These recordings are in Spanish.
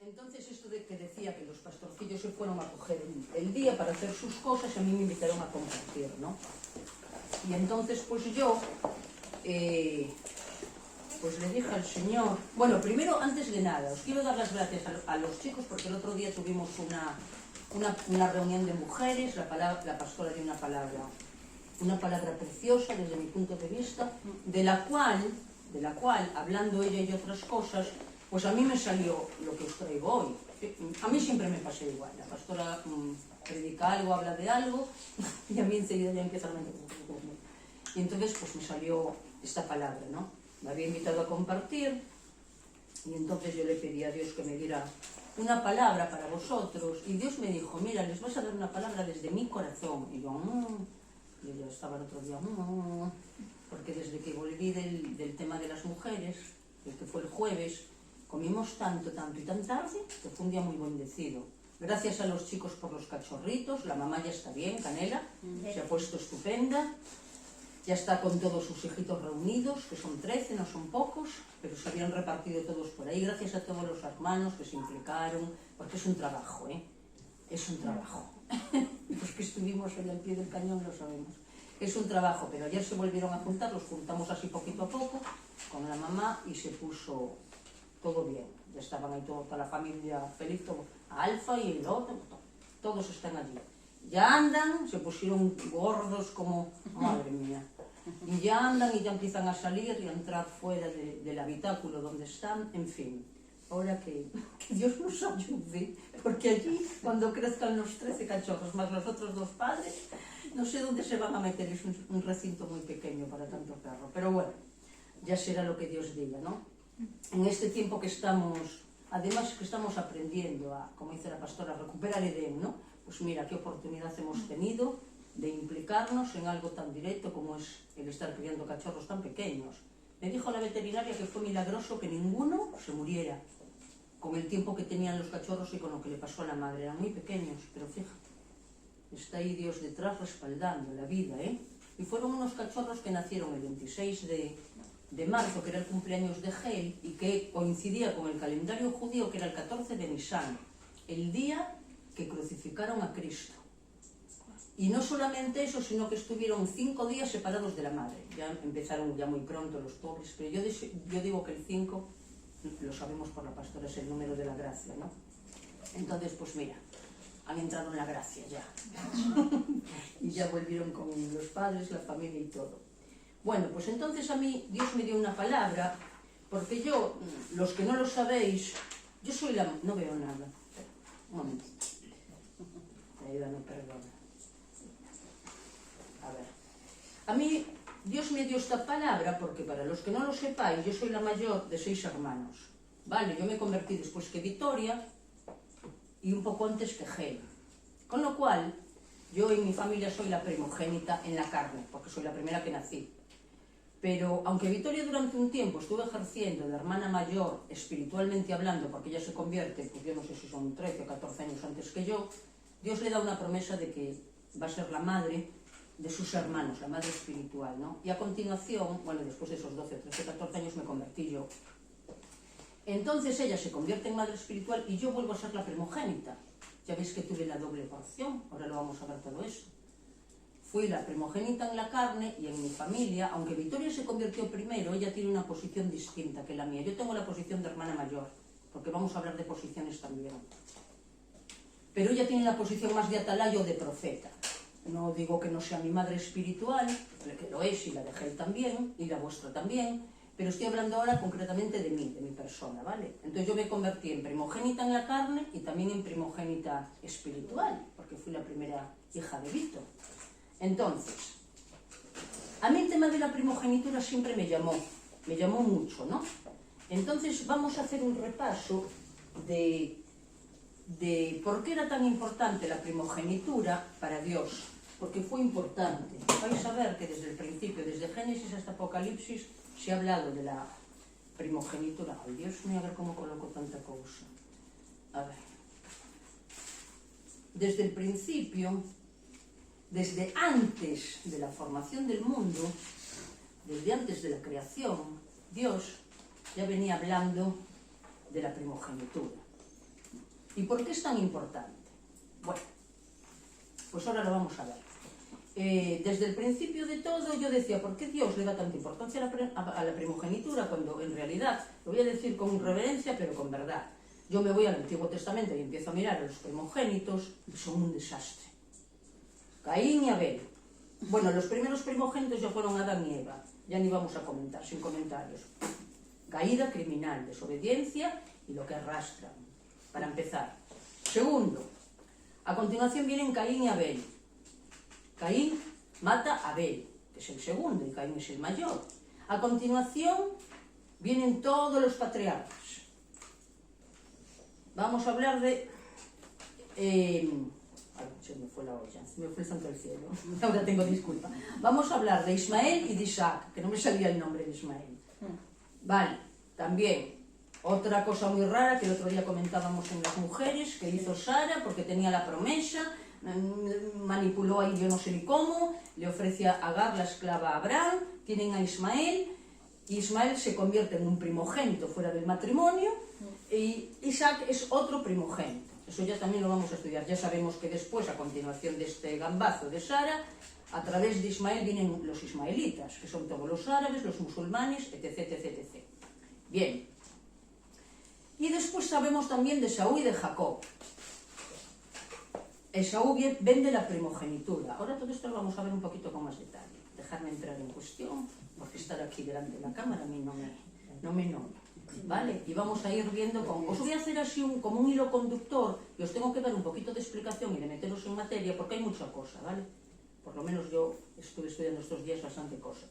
Entonces esto de que decía que los pastorcillos se fueron a coger el día para hacer sus cosas, a mí me invitaron a compartir, ¿no? Y entonces pues yo pues le dije al Señor, bueno, primero, antes de nada, os quiero dar las gracias a los chicos porque el otro día tuvimos una reunión de mujeres, la pastora dio una palabra preciosa desde mi punto de vista, de la cual, hablando ella y otras cosas, pues a mí me salió lo que os traigo hoy. A mí siempre me pasa igual, la pastora predica algo, habla de algo, y a mí enseguida ya empieza a... Y entonces pues me salió esta palabra, ¿no? Me había invitado a compartir, y entonces yo le pedí a Dios que me diera una palabra para vosotros, y Dios me dijo, mira, les vas a dar una palabra desde mi corazón. Y yo, y yo estaba el otro día, porque desde que volví del tema de las mujeres, que fue el jueves, comimos tanto y tan tarde, que fue un día muy bendecido. Gracias a los chicos por los cachorritos, la mamá ya está bien, Canela, se ha puesto estupenda, ya está con todos sus hijitos reunidos, que son 13, no son pocos, pero se habían repartido todos por ahí, gracias a todos los hermanos que se implicaron, porque es un trabajo, es un trabajo. Los que estuvimos en el pie del cañón lo sabemos. Es un trabajo, pero ayer se volvieron a juntar, los juntamos así poquito a poco, con la mamá, y se puso todo bien. Ya estaban ahí toda la familia feliz, todo, Alfa y el otro, todos están allí. Ya andan, se pusieron gordos como, madre mía, y ya andan y ya empiezan a salir y a entrar fuera del habitáculo donde están, en fin. Ahora que Dios nos ayude, porque allí, cuando crezcan los 13 cachorros más los otros 2 padres, no sé dónde se van a meter, es un recinto muy pequeño para tanto perro, pero bueno, ya será lo que Dios diga, ¿no? En este tiempo que estamos, además que estamos aprendiendo a, como dice la pastora, a recuperar Edén, ¿no? Pues mira, qué oportunidad hemos tenido de implicarnos en algo tan directo como es el estar criando cachorros tan pequeños. Me dijo la veterinaria que fue milagroso que ninguno se muriera con el tiempo que tenían los cachorros y con lo que le pasó a la madre. Eran muy pequeños, pero fíjate, está ahí Dios detrás respaldando la vida, Y fueron unos cachorros que nacieron el 26 de marzo, que era el cumpleaños de Gel, y que coincidía con el calendario judío, que era el 14 de Nisan, el día que crucificaron a Cristo. Y no solamente eso, sino que estuvieron 5 días separados de la madre. Ya empezaron ya muy pronto los pobres, pero yo digo que el 5, lo sabemos por la pastora, es el número de la gracia, ¿no? Entonces, pues mira, han entrado en la gracia ya. Y ya volvieron con los padres, la familia y todo. Bueno, pues entonces a mí Dios me dio una palabra, porque yo, los que no lo sabéis, yo soy la... No veo nada. Un momentito. Ayúdame, perdona. A ver. A mí Dios me dio esta palabra porque, para los que no lo sepáis, yo soy la mayor de 6 hermanos. Vale, yo me convertí después que Victoria y un poco antes que Gel. Con lo cual, yo en mi familia soy la primogénita en la carne, porque soy la primera que nací. Pero aunque Victoria durante un tiempo estuvo ejerciendo de hermana mayor, espiritualmente hablando, porque ella se convierte, pues yo no sé si son 13 o 14 años antes que yo, Dios le da una promesa de que va a ser la madre de sus hermanos, la madre espiritual, ¿no? Y a continuación, bueno, después de esos 12, 13, 14 años me convertí yo. Entonces ella se convierte en madre espiritual y yo vuelvo a ser la primogénita. Ya veis que tuve la doble porción, ahora lo vamos a ver todo eso. Fui la primogénita en la carne y en mi familia, aunque Victoria se convirtió primero, ella tiene una posición distinta que la mía. Yo tengo la posición de hermana mayor, porque vamos a hablar de posiciones también. Pero ella tiene la posición más de atalaya o de profeta. No digo que no sea mi madre espiritual, que lo es, y la de Gel también, y la vuestra también, pero estoy hablando ahora concretamente de mí, de mi persona, ¿vale? Entonces yo me convertí en primogénita en la carne y también en primogénita espiritual, porque fui la primera hija de Víctor. Entonces, a mí el tema de la primogenitura siempre me llamó mucho, ¿no? Entonces vamos a hacer un repaso de por qué era tan importante la primogenitura para Dios, porque fue importante. Vais a ver que desde el principio, desde Génesis hasta Apocalipsis, se ha hablado de la primogenitura. Ay, Dios mío, a ver cómo coloco tanta cosa. A ver. Desde el principio, desde antes de la formación del mundo, desde antes de la creación, Dios ya venía hablando de la primogenitura. ¿Y por qué es tan importante? Bueno, pues ahora lo vamos a ver. Desde el principio de todo yo decía, ¿por qué Dios le da tanta importancia a la primogenitura cuando en realidad, lo voy a decir con reverencia pero con verdad, yo me voy al Antiguo Testamento y empiezo a mirar a los primogénitos y son un desastre. Caín y Abel. Bueno, los primeros primogénitos ya fueron Adán y Eva, ya ni vamos a comentar, sin comentarios. Caída criminal, desobediencia y lo que arrastran, para empezar. Segundo, a continuación vienen Caín y Abel. Caín mata a Abel, que es el segundo, y Caín es el mayor. A continuación vienen todos los patriarcas. Vamos a hablar de... se me fue la olla, se me fue el santo del cielo. Ahora tengo disculpa. Vamos a hablar de Ismael y de Isaac, que no me salía el nombre de Ismael. Vale, también otra cosa muy rara que el otro día comentábamos en las mujeres, que hizo Sara porque tenía la promesa, manipuló ahí yo no sé ni cómo, le ofrece a Agar, la esclava, a Abraham, tienen a Ismael, y Ismael se convierte en un primogénito fuera del matrimonio, y Isaac es otro primogénito. Eso ya también lo vamos a estudiar. Ya sabemos que después, a continuación de este gambazo de Sara, a través de Ismael vienen los ismaelitas, que son todos los árabes, los musulmanes, etc, etc, etc. Bien. Y después sabemos también de Esaú y de Jacob. Esaú vende la primogenitura. Ahora todo esto lo vamos a ver un poquito con más detalle. Dejarme entrar en cuestión, porque estar aquí delante de la cámara a mí no me nombra. ¿Vale? Y vamos a ir viendo os voy a hacer así como un hilo conductor y os tengo que dar un poquito de explicación y de meteros en materia porque hay mucha cosa, ¿vale? Por lo menos yo estuve estudiando estos días bastante cosa.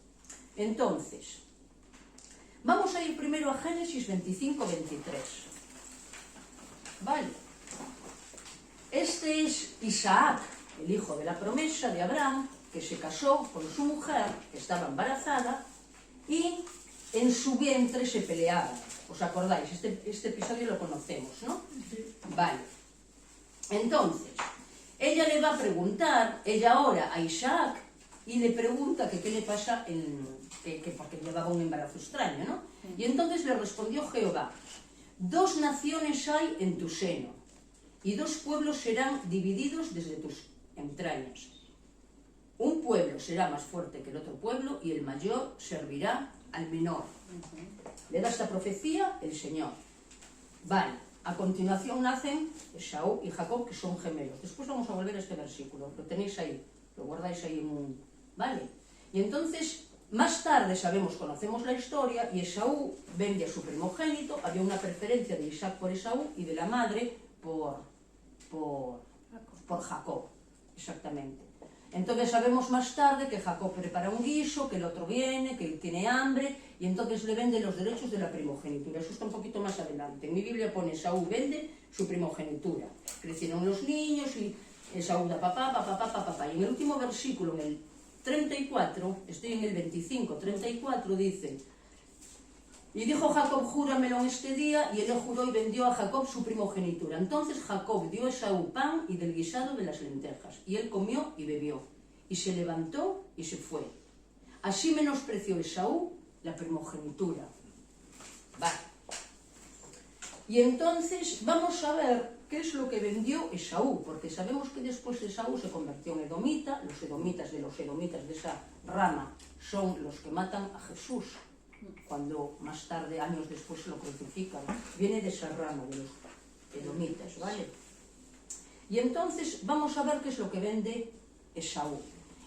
Entonces, vamos a ir primero a Génesis 25-23. ¿Vale? Este es Isaac, el hijo de la promesa de Abraham, que se casó con su mujer, que estaba embarazada, y en su vientre se peleaban. ¿Os acordáis? Este episodio lo conocemos, ¿no? Vale. Entonces, ella le va a preguntar, ella ahora a Isaac, y le pregunta que qué le pasa, porque llevaba un embarazo extraño, ¿no? Y entonces le respondió Jehová: 2 naciones hay en tu seno, y 2 pueblos serán divididos desde tus entrañas. Un pueblo será más fuerte que el otro pueblo, y el mayor servirá al menor. Le da esta profecía el Señor. Vale, a continuación nacen Esaú y Jacob, que son gemelos. Después vamos a volver a este versículo, lo tenéis ahí, lo guardáis ahí en un... Vale, y entonces más tarde conocemos la historia, y Esaú vende a su primogénito. Había una preferencia de Isaac por Esaú y de la madre por Jacob, exactamente. Entonces sabemos más tarde que Jacob prepara un guiso, que el otro viene, que tiene hambre, y entonces le vende los derechos de la primogenitura. Eso está un poquito más adelante. En mi Biblia pone: Esaú vende su primogenitura. Crecieron los niños y Esaú da papá. Y en el último versículo, en el 34, estoy en el 25-34, dice: y dijo Jacob: júramelo en este día, y él le juró y vendió a Jacob su primogenitura. Entonces Jacob dio a Esaú pan y del guisado de las lentejas, y él comió y bebió, y se levantó y se fue. Así menospreció Esaú la primogenitura. Vale. Y entonces vamos a ver qué es lo que vendió Esaú, porque sabemos que después Esaú se convirtió en edomita. Los edomitas de esa rama son los que matan a Jesús, cuando más tarde, años después, lo crucifican. Viene de esa rama de los edomitas, ¿vale? Y entonces vamos a ver qué es lo que vende Esaú.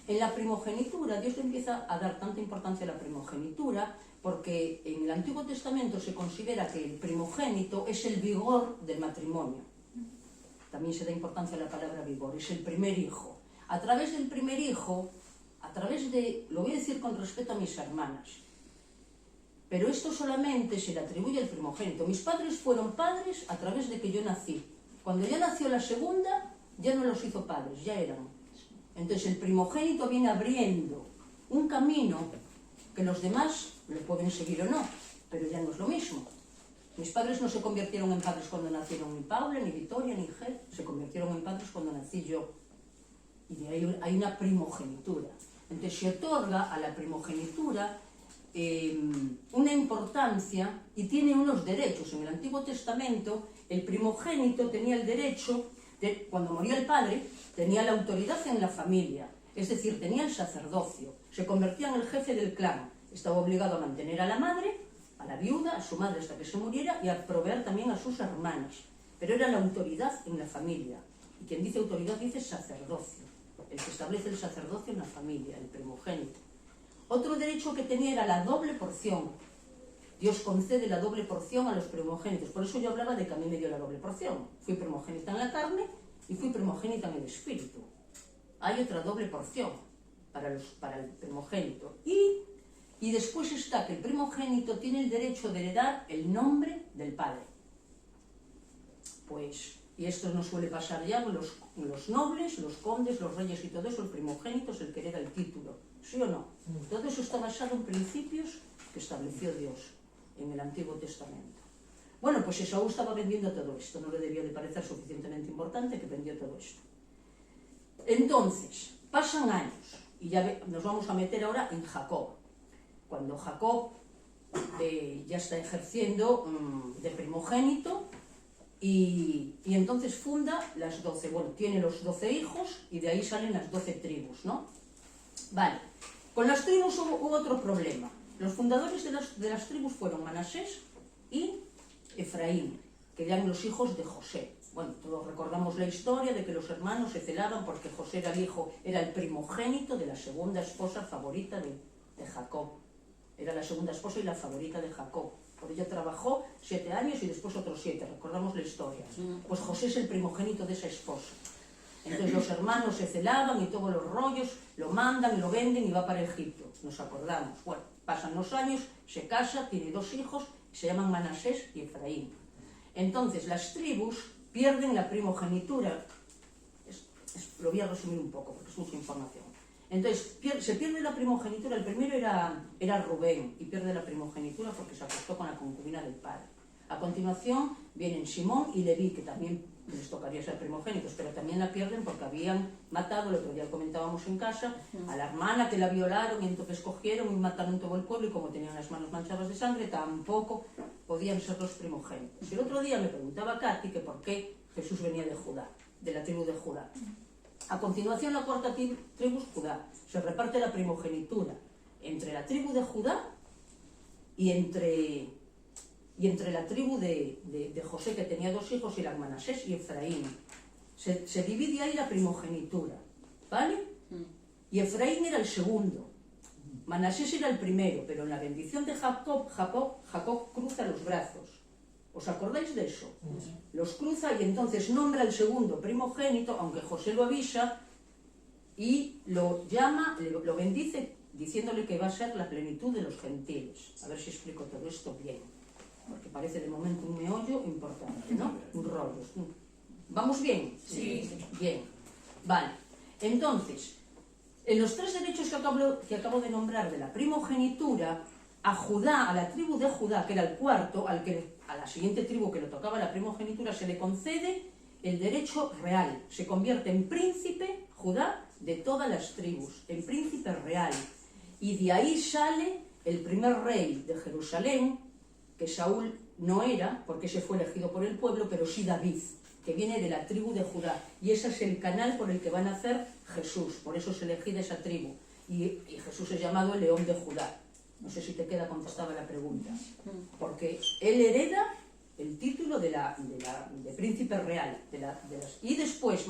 En la primogenitura, Dios le empieza a dar tanta importancia a la primogenitura porque en el Antiguo Testamento se considera que el primogénito es el vigor del matrimonio. También se da importancia a la palabra vigor, es el primer hijo. A través del primer hijo, lo voy a decir con respeto a mis hermanas, pero esto solamente se le atribuye al primogénito. Mis padres fueron padres a través de que yo nací. Cuando ya nació la segunda, ya no los hizo padres, ya eran. Entonces el primogénito viene abriendo un camino que los demás lo pueden seguir o no, pero ya no es lo mismo. Mis padres no se convirtieron en padres cuando nacieron ni Paula, ni Victoria, ni Ger, se convirtieron en padres cuando nací yo. Y de ahí hay una primogenitura. Entonces se otorga a la primogenitura una importancia y tiene unos derechos. En el Antiguo Testamento el primogénito tenía el derecho, cuando moría el padre, tenía la autoridad en la familia, es decir, tenía el sacerdocio, se convertía en el jefe del clan, estaba obligado a mantener a la madre, a la viuda, a su madre hasta que se muriera y a proveer también a sus hermanas, pero era la autoridad en la familia, y quien dice autoridad dice sacerdocio, el que establece el sacerdocio en la familia, el primogénito. Otro derecho que tenía era la doble porción. Dios concede la doble porción a los primogénitos. Por eso yo hablaba de que a mí me dio la doble porción. Fui primogénita en la carne y fui primogénita en el espíritu. Hay otra doble porción para el primogénito. Y después está que el primogénito tiene el derecho de heredar el nombre del padre. Pues, y esto no suele pasar ya con los nobles, los condes, los reyes y todo eso, el primogénito es el que hereda el título. ¿Sí o no? Todo eso está basado en principios que estableció Dios en el Antiguo Testamento. Bueno, pues Esaú estaba vendiendo todo esto, no le debió de parecer suficientemente importante que vendió todo esto. Entonces, pasan años, y ya nos vamos a meter ahora en Jacob. Cuando Jacob ya está ejerciendo de primogénito, y entonces funda las 12, bueno, tiene los 12 hijos, y de ahí salen las 12 tribus, ¿no? Vale, con las tribus hubo otro problema. Los fundadores de las tribus fueron Manasés y Efraín, que eran los hijos de José. Bueno, todos recordamos la historia de que los hermanos se celaban porque José era el primogénito de la segunda esposa favorita de Jacob. Era la segunda esposa y la favorita de Jacob. Por ello trabajó 7 años y después otros 7, recordamos la historia. Pues José es el primogénito de esa esposa. Entonces los hermanos se celaban y todos los rollos, lo mandan, lo venden y va para Egipto. Nos acordamos. Bueno, pasan los años, se casa, tiene 2 hijos, se llaman Manasés y Efraín. Entonces las tribus pierden la primogenitura. Lo voy a resumir un poco porque es mucha información. Entonces se pierde la primogenitura, el primero era Rubén y pierde la primogenitura porque se acostó con la concubina del padre. A continuación vienen Simón y Leví, que también les tocaría ser primogénitos, pero también la pierden porque habían matado, el otro día comentábamos en casa, a la hermana que la violaron y entonces cogieron y mataron todo el pueblo y como tenían las manos manchadas de sangre tampoco podían ser los primogénitos. Y el otro día me preguntaba Katy que por qué Jesús venía de Judá, de la tribu de Judá. A continuación la cuarta tribu es Judá. Se reparte la primogenitura entre la tribu de Judá y entre la tribu de José, que tenía 2 hijos, y la Manasés y Efraín. Se divide ahí la primogenitura, ¿vale? Y Efraín era el segundo, Manasés era el primero, pero en la bendición de Jacob cruza los brazos. ¿Os acordáis de eso? Los cruza y entonces nombra al segundo primogénito, aunque José lo avisa, y lo llama, lo bendice, diciéndole que va a ser la plenitud de los gentiles. A ver si explico todo esto bien, porque parece de momento un meollo importante, ¿no? Un rollo. ¿Vamos bien? Sí. Bien. Vale. Entonces, en los 3 derechos que acabo de nombrar de la primogenitura, a Judá, a la tribu de Judá, que era el cuarto, a la siguiente tribu que le tocaba la primogenitura, se le concede el derecho real. Se convierte en príncipe, Judá, de todas las tribus, en príncipe real. Y de ahí sale el primer rey de Jerusalén, que Saúl no era, porque ese fue elegido por el pueblo, pero sí David, que viene de la tribu de Judá. Y ese es el canal por el que va a nacer Jesús, por eso es elegida esa tribu. Y Jesús es llamado el León de Judá. No sé si te queda contestada la pregunta. Porque él hereda el título de príncipe real. Y después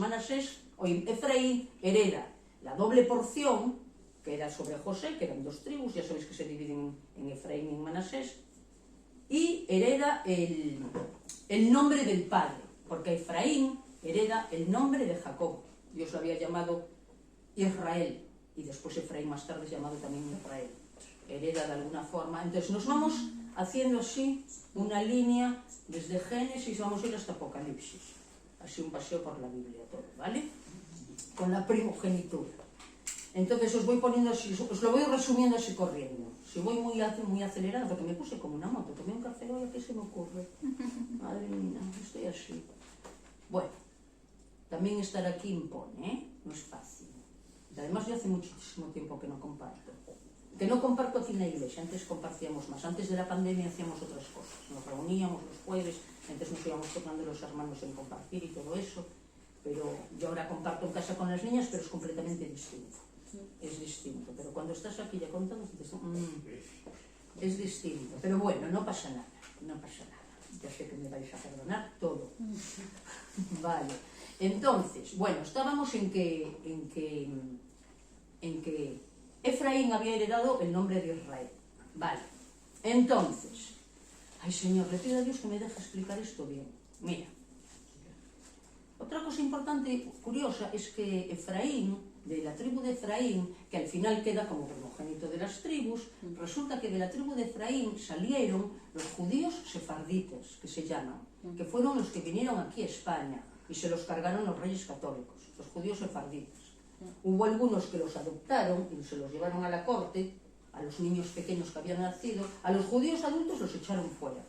Efraín hereda la doble porción, que era sobre José, que eran 2 tribus, ya sabéis que se dividen en Efraín y en Manasés, y hereda el nombre del padre, porque Efraín hereda el nombre de Jacob. Dios lo había llamado Israel, y después Efraín más tarde es llamado también Israel. Hereda de alguna forma. Entonces nos vamos haciendo así una línea desde Génesis, vamos a ir hasta Apocalipsis. Así un paseo por la Biblia todo, ¿vale? Con la primogenitura. Entonces os voy poniendo así, os lo voy resumiendo así corriendo. Si voy muy acelerada, porque me puse como una moto, tomé un café hoy, ¿a qué se me ocurre? Madre mía, estoy así. Bueno, también estar aquí impone, ¿eh? No es fácil. Además yo hace muchísimo tiempo que no comparto. que no comparto aquí en la iglesia, antes compartíamos más, antes de la pandemia hacíamos otras cosas, nos reuníamos los jueves, antes nos íbamos tocando los hermanos en compartir y todo eso, pero yo ahora comparto en casa con las niñas, pero es completamente distinto, es distinto, pero cuando estás aquí ya contando, dices, es distinto, pero bueno, no pasa nada, no pasa nada, ya sé que me vais a perdonar todo. Vale, entonces, bueno, estábamos en que Efraín había heredado el nombre de Israel. Vale, entonces, ay Señor, le pido a Dios que me deje explicar esto bien. Mira, otra cosa importante, curiosa, es que Efraín, de la tribu de Efraín, que al final queda como primogénito de las tribus, resulta que de la tribu de Efraín salieron los judíos sefarditas, que se llaman, que fueron los que vinieron aquí a España y se los cargaron los reyes católicos, los judíos sefarditas. Hubo algunos que los adoptaron y se los llevaron a la corte, a los niños pequeños que habían nacido, a los judíos adultos los echaron fuera.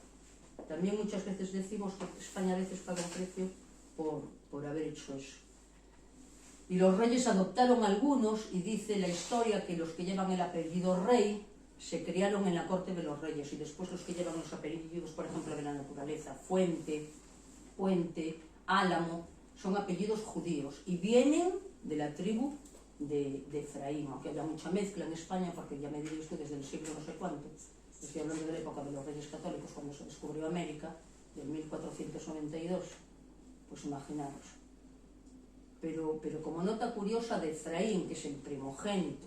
También muchas veces decimos que España a veces paga un precio por haber hecho eso. Y los reyes adoptaron algunos, y dice la historia que los que llevan el apellido rey se criaron en la corte de los reyes, y después los que llevan los apellidos, por ejemplo, de la naturaleza, Fuente, Puente, Álamo, son apellidos judíos y vienen de la tribu de Efraín, aunque haya mucha mezcla en España, porque ya me diré esto desde el siglo no sé cuánto, estoy hablando de la época de los reyes católicos, cuando se descubrió América, del 1492, pues imaginaros. Pero como nota curiosa de Efraín, que es el primogénito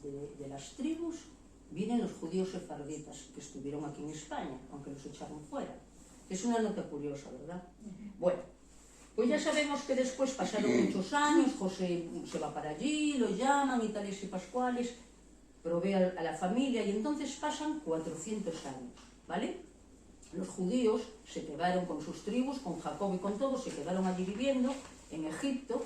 de las tribus, vienen los judíos sefarditas, que estuvieron aquí en España, aunque los echaron fuera. Es una nota curiosa, ¿verdad? Bueno, pues ya sabemos que después pasaron muchos años, José se va para allí, lo llaman y tales y pascuales, provee a la familia, y entonces pasan 400 años, ¿vale? Los judíos se quedaron con sus tribus, con Jacob y con todos, se quedaron allí viviendo en Egipto,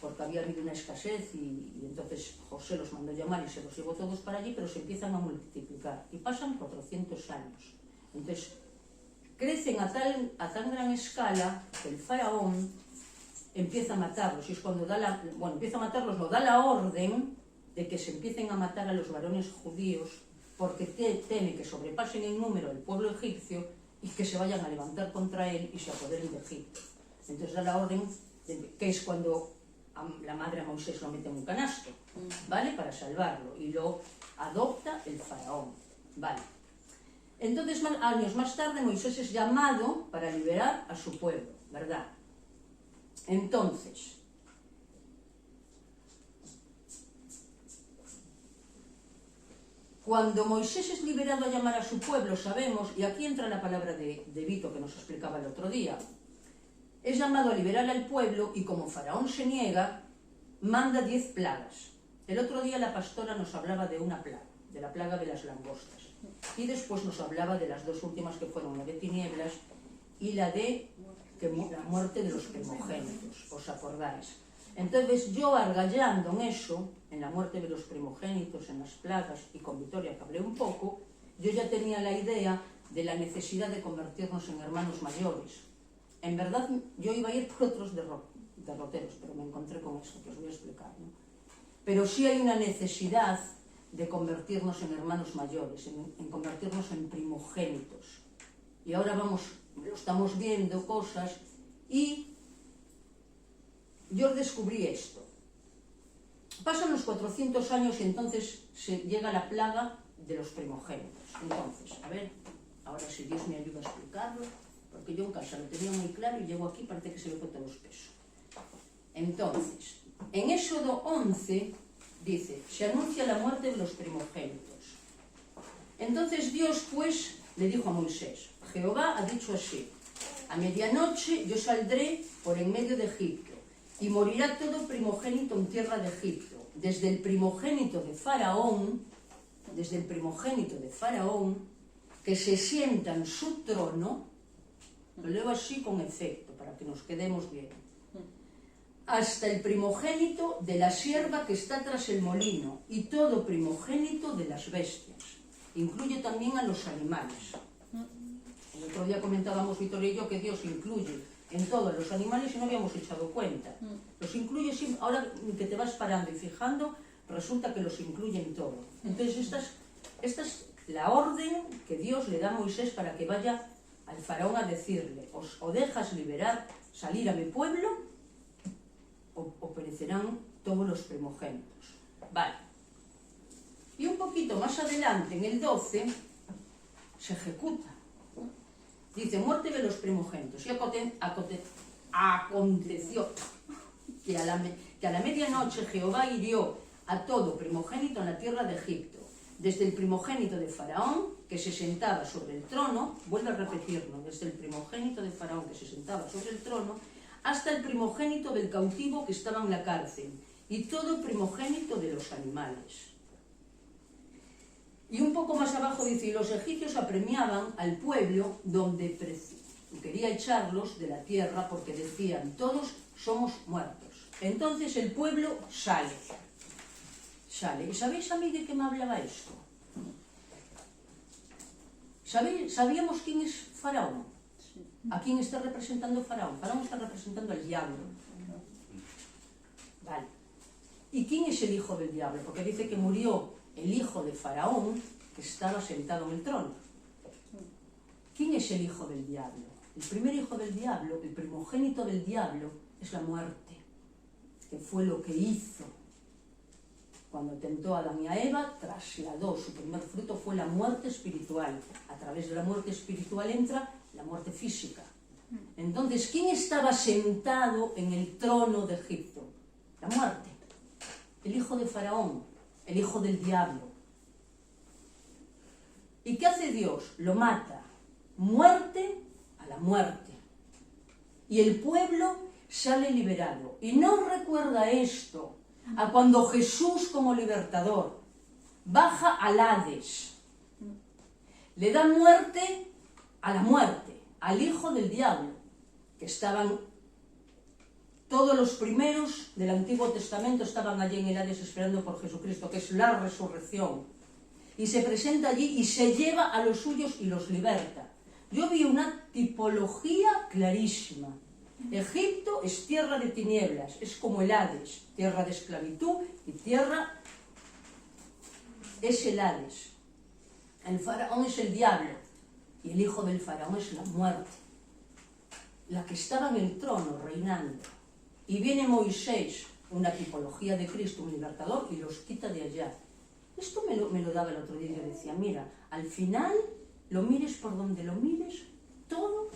porque había habido una escasez y entonces José los mandó llamar y se los llevó todos para allí, pero se empiezan a multiplicar y pasan 400 años. Entonces crecen a tan gran escala que el faraón empieza a matarlos, y es cuando empieza a matarlos, no da la orden de que se empiecen a matar a los varones judíos, porque teme que sobrepasen en número el pueblo egipcio y que se vayan a levantar contra él y se apoderen de Egipto. Entonces da la orden, que es cuando la madre a Moisés lo mete en un canasto, ¿vale? Para salvarlo, y lo adopta el faraón, ¿vale? Entonces, años más tarde, Moisés es llamado para liberar a su pueblo, ¿verdad? Entonces, cuando Moisés es liberado a llamar a su pueblo, sabemos, y aquí entra la palabra de Vito que nos explicaba el otro día, es llamado a liberar al pueblo y como Faraón se niega, manda 10 plagas. El otro día la pastora nos hablaba de una plaga, de la plaga de las langostas. Y después nos hablaba de las dos últimas que fueron la de tinieblas y la de la muerte de los primogénitos, ¿os acordáis? Entonces yo, argallando en eso, en la muerte de los primogénitos, en las plagas, y con Victoria que hablé un poco, yo ya tenía la idea de la necesidad de convertirnos en hermanos mayores. En verdad yo iba a ir por otros derroteros, pero me encontré con esto que os voy a explicar, ¿no? Pero sí hay una necesidad de convertirnos en hermanos mayores, en convertirnos en primogénitos. Y ahora estamos viendo cosas, y yo descubrí esto. Pasan los 400 años y entonces llega la plaga de los primogénitos. Entonces, a ver, ahora si Dios me ayuda a explicarlo, porque yo en casa lo tenía muy claro y llego aquí parece que se me fue todo espeso. Entonces, en Éxodo 11 dice, se anuncia la muerte de los primogénitos. Entonces Dios pues le dijo a Moisés, Jehová ha dicho así, a medianoche yo saldré por en medio de Egipto, y morirá todo primogénito en tierra de Egipto, desde el primogénito de Faraón, que se sienta en su trono, lo leo así con efecto, para que nos quedemos bien, hasta el primogénito de la sierva que está tras el molino, y todo primogénito de las bestias. Incluye también a los animales. El otro día comentábamos Victoria y yo que Dios incluye en todos los animales y no habíamos echado cuenta. Los incluye siempre. Ahora que te vas parando y fijando, resulta que los incluye en todo. Entonces esta es la orden que Dios le da a Moisés para que vaya al faraón a decirle: o dejas salir a mi pueblo o perecerán todos los primogénitos. Vale. Y un poquito más adelante, en el 12, se ejecuta. Dice: muerte de los primogénitos. Y aconteció que a la medianoche Jehová hirió a todo primogénito en la tierra de Egipto, desde el primogénito de Faraón, que se sentaba sobre el trono, vuelve a repetirlo, desde el primogénito de Faraón, que se sentaba sobre el trono, hasta el primogénito del cautivo que estaba en la cárcel, y todo primogénito de los animales. Y un poco más abajo dice: y los egipcios apremiaban al pueblo donde quería echarlos de la tierra, porque decían: todos somos muertos. Entonces el pueblo sale. ¿Y sabéis a mí de qué me hablaba esto? ¿Sabíamos quién es Faraón? ¿A quién está representando Faraón? Faraón está representando al diablo. Vale. ¿Y quién es el hijo del diablo? Porque dice que murió el hijo de Faraón, que estaba sentado en el trono. ¿Quién es el hijo del diablo? El primer hijo del diablo, el primogénito del diablo, es la muerte, que fue lo que hizo. Cuando tentó a Adán y a Eva, trasladó, su primer fruto fue la muerte espiritual. A través de la muerte espiritual entra la muerte física. Entonces, ¿quién estaba sentado en el trono de Egipto? La muerte. El hijo de Faraón, el hijo del diablo. ¿Y qué hace Dios? Lo mata. Muerte a la muerte. Y el pueblo sale liberado. Y no recuerda esto a cuando Jesús, como libertador, baja al Hades, le da muerte a la muerte, al hijo del diablo, que estaban todos los primeros del Antiguo Testamento, estaban allí en el Hades esperando por Jesucristo, que es la resurrección, y se presenta allí y se lleva a los suyos y los liberta. Yo vi una tipología clarísima. Egipto es tierra de tinieblas, es como el Hades, tierra de esclavitud, y tierra es el Hades. El faraón es el diablo, y el hijo del faraón es la muerte, la que estaba en el trono reinando. Y viene Moisés, una tipología de Cristo, un libertador, y los quita de allá. Esto me lo daba el otro día, y yo decía: mira, al final, lo mires por donde lo mires, todo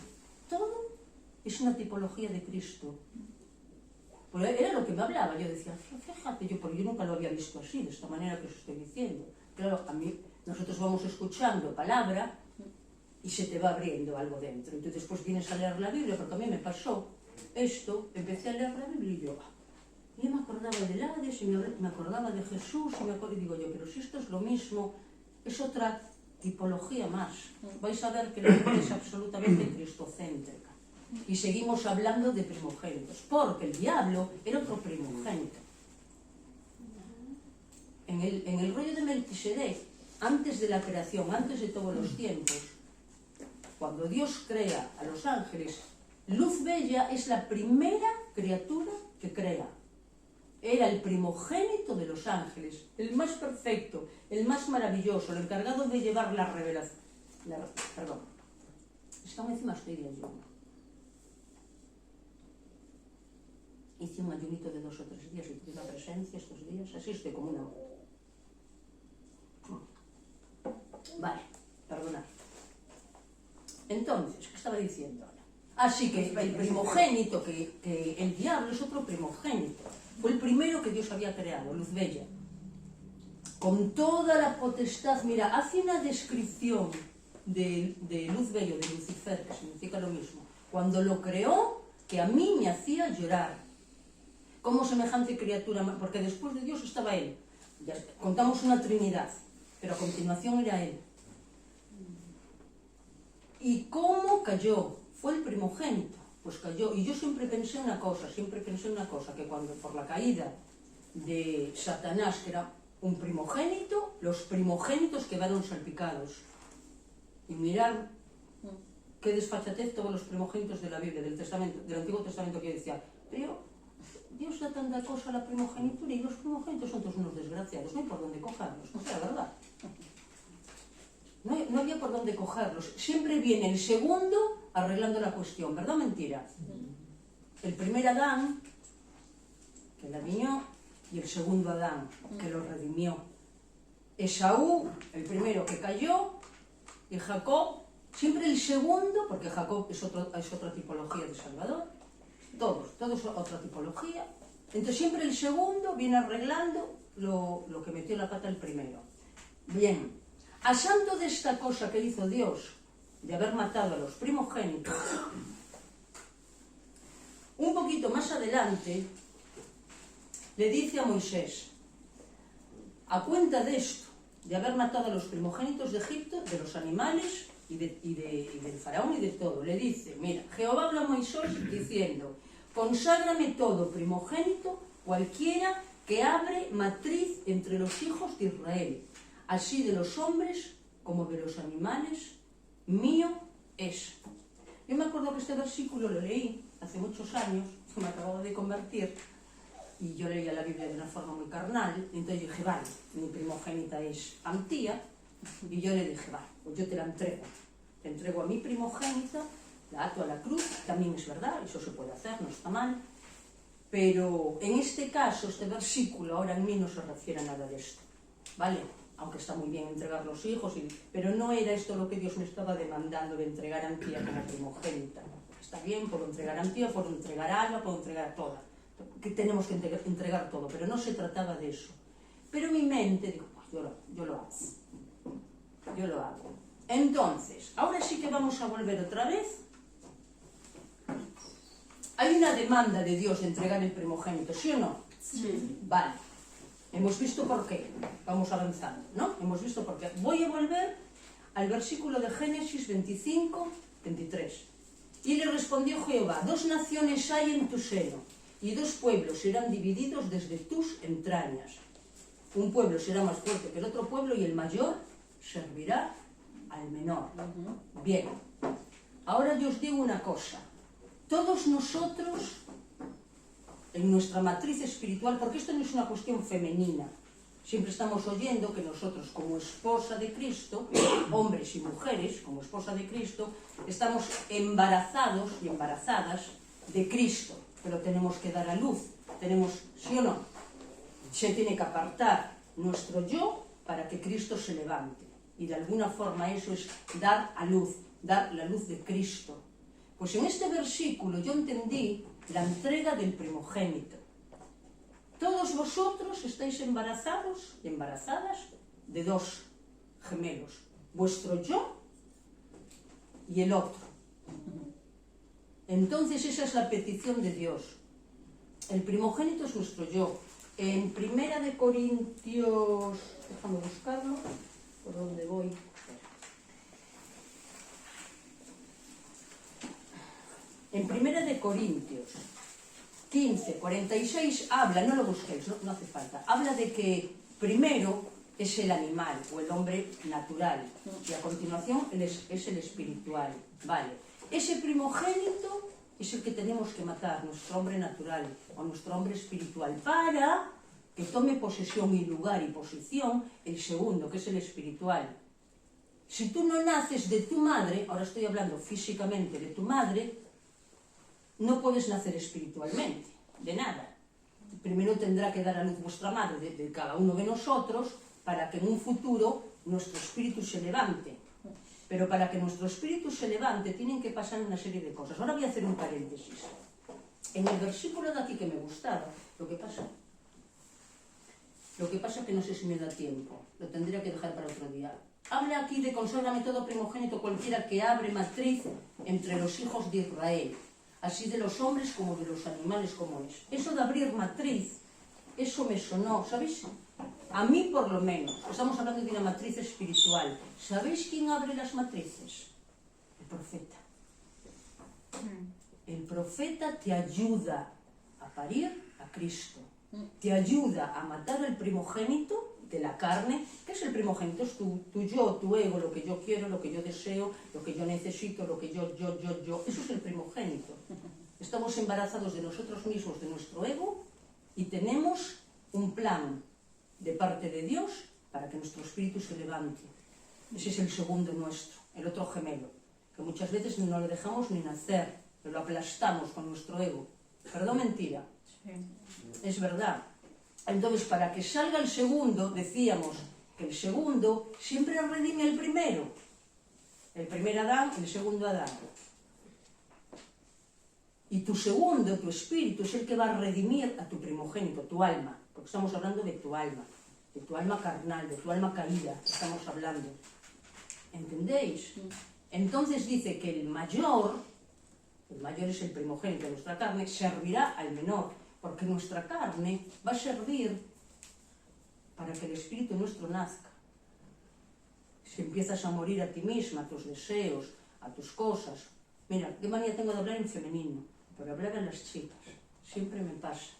es una tipología de Cristo. Pues era lo que me hablaba. Yo decía: fíjate, porque yo nunca lo había visto así, de esta manera que os estoy diciendo. Claro, nosotros vamos escuchando palabra y se te va abriendo algo dentro. Entonces después vienes a leer la Biblia, porque a mí me pasó esto, empecé a leer la Biblia y yo me acordaba del Hades, y me acordaba de Jesús, y digo yo: pero si esto es lo mismo, es otra tipología más. Vais a ver que la Biblia es absolutamente cristocéntrica. Y seguimos hablando de primogénitos, porque el diablo era otro primogénito. En el rollo de Melquisedec, antes de la creación, antes de todos los tiempos, cuando Dios crea a los ángeles, Luz Bella es la primera criatura que crea. Era el primogénito de los ángeles, el más perfecto, el más maravilloso, el encargado de llevar la revelación. Perdón, es que aún encima estoy de ayuno. Hice un ayunito de 2 o 3 días y tuve una presencia estos días, así estoy como una... Vale, perdonad. Entonces, ¿qué estaba diciendo ahora? Así que el primogénito, que el diablo es otro primogénito. Fue el primero que Dios había creado, Luz Bella. Con toda la potestad, mira, hace una descripción de Luz Bella, de Lucifer, que significa lo mismo. Cuando lo creó, que a mí me hacía llorar. Como semejante criatura, porque después de Dios estaba Él. Ya contamos una Trinidad, pero a continuación era Él. ¿Y cómo cayó? Fue el primogénito, pues cayó. Y yo siempre pensé una cosa, que cuando por la caída de Satanás, que era un primogénito, los primogénitos quedaron salpicados. Y mirad qué desfachatez todos los primogénitos de la Biblia, del Antiguo Testamento, que decía: pero Dios da tanta cosa a la primogenitura y los primogénitos son todos unos desgraciados, no hay por dónde cogerlos, o sea, la verdad. No había por dónde cogerlos. Siempre viene el segundo arreglando la cuestión, ¿verdad o mentira? El primer Adán, que la viñó, y el segundo Adán, que lo redimió. Esaú, el primero que cayó, y Jacob, siempre el segundo, porque Jacob es otra tipología de Salvador, todos otra tipología. Entonces siempre el segundo viene arreglando lo que metió la pata el primero. Bien, a santo de esta cosa que hizo Dios, de haber matado a los primogénitos, un poquito más adelante, le dice a Moisés, a cuenta de esto, de haber matado a los primogénitos de Egipto, de los animales y del faraón y de todo, le dice, mira, Jehová habla a Moisés diciendo, conságrame todo primogénito, cualquiera que abre matriz entre los hijos de Israel, así de los hombres como de los animales, mío es. Yo me acuerdo que este versículo lo leí hace muchos años, que me acababa de convertir, y yo leía la Biblia de una forma muy carnal, y entonces dije, vale, mi primogénita es Antía, y yo le dije, vale, pues yo te entrego a mi primogénita, la ato a la cruz, también es verdad, eso se puede hacer, no está mal, pero en este caso, este versículo ahora en mí no se refiere a nada de esto, ¿vale? Aunque está muy bien entregar los hijos, pero no era esto lo que Dios me estaba demandando de entregar a Antía como primogénita. Está bien, puedo entregar a Antía, puedo entregar a Alba, puedo entregar a toda, que tenemos que entregar todo, pero no se trataba de eso. Pero mi mente dijo, pues yo lo hago. Entonces, ahora sí que vamos a volver otra vez. Hay una demanda de Dios de entregar el primogénito, ¿sí o no? Sí. Vale. Hemos visto por qué. Vamos avanzando, ¿no? Hemos visto por qué. Voy a volver al versículo de Génesis 25, 23. Y le respondió Jehová, 2 naciones hay en tu seno, y 2 pueblos serán divididos desde tus entrañas. Un pueblo será más fuerte que el otro pueblo, y el mayor servirá al menor. Bien. Ahora yo os digo una cosa. Todos nosotros, en nuestra matriz espiritual, porque esto no es una cuestión femenina, siempre estamos oyendo que nosotros como esposa de Cristo, hombres y mujeres, como esposa de Cristo, estamos embarazados y embarazadas de Cristo, pero tenemos que dar a luz, ¿sí o no? Se tiene que apartar nuestro yo para que Cristo se levante, y de alguna forma eso es dar a luz, dar la luz de Cristo. Pues en este versículo yo entendí la entrega del primogénito. Todos vosotros estáis embarazados y embarazadas de 2 gemelos, vuestro yo y el otro. Entonces esa es la petición de Dios. El primogénito es nuestro yo. En Primera de Corintios, déjame buscarlo, ¿por dónde voy? En Primera de Corintios 15, 46 habla, no lo busquéis, no hace falta, habla de que primero es el animal o el hombre natural y a continuación es el espiritual, ¿vale? Ese primogénito es el que tenemos que matar, nuestro hombre natural o nuestro hombre espiritual, para que tome posesión y lugar y posición el segundo, que es el espiritual. Si tú no naces de tu madre, ahora estoy hablando físicamente de tu madre, no puedes nacer espiritualmente, de nada. Primero tendrá que dar a luz vuestra madre, de cada uno de nosotros, para que en un futuro nuestro espíritu se levante. Pero para que nuestro espíritu se levante tienen que pasar una serie de cosas. Ahora voy a hacer un paréntesis. En el versículo de aquí que me gustaba, lo que pasa es que no sé si me da tiempo, lo tendría que dejar para otro día. Habla aquí de conságrame todo primogénito cualquiera que abre matriz entre los hijos de Israel, así de los hombres como de los animales como es. Eso de abrir matriz, eso me sonó, ¿sabéis? A mí por lo menos, estamos hablando de una matriz espiritual. ¿Sabéis quién abre las matrices? El profeta. El profeta te ayuda a parir a Cristo, te ayuda a matar al primogénito de la carne. ¿Qué es el primogénito? Es tu yo, tu ego, lo que yo quiero, lo que yo deseo, lo que yo necesito, lo que yo. Eso es el primogénito. Estamos embarazados de nosotros mismos, de nuestro ego, y tenemos un plan de parte de Dios para que nuestro espíritu se levante. Ese es el segundo nuestro, el otro gemelo, que muchas veces no lo dejamos ni nacer, que lo aplastamos con nuestro ego. ¿Verdad o mentira? Sí. Es verdad. Entonces, para que salga el segundo, decíamos que el segundo siempre redime el primero. El primer Adán, el segundo Adán. Y tu segundo, tu espíritu, es el que va a redimir a tu primogénito, tu alma. Porque estamos hablando de tu alma carnal, de tu alma caída, estamos hablando. ¿Entendéis? Entonces dice que el mayor es el primogénito de nuestra carne, servirá al menor, porque nuestra carne va a servir para que el espíritu nuestro nazca. Si empiezas a morir a ti misma, a tus deseos, a tus cosas. Mira, qué manía tengo de hablar en femenino, pero hablar a las chicas, siempre me pasa.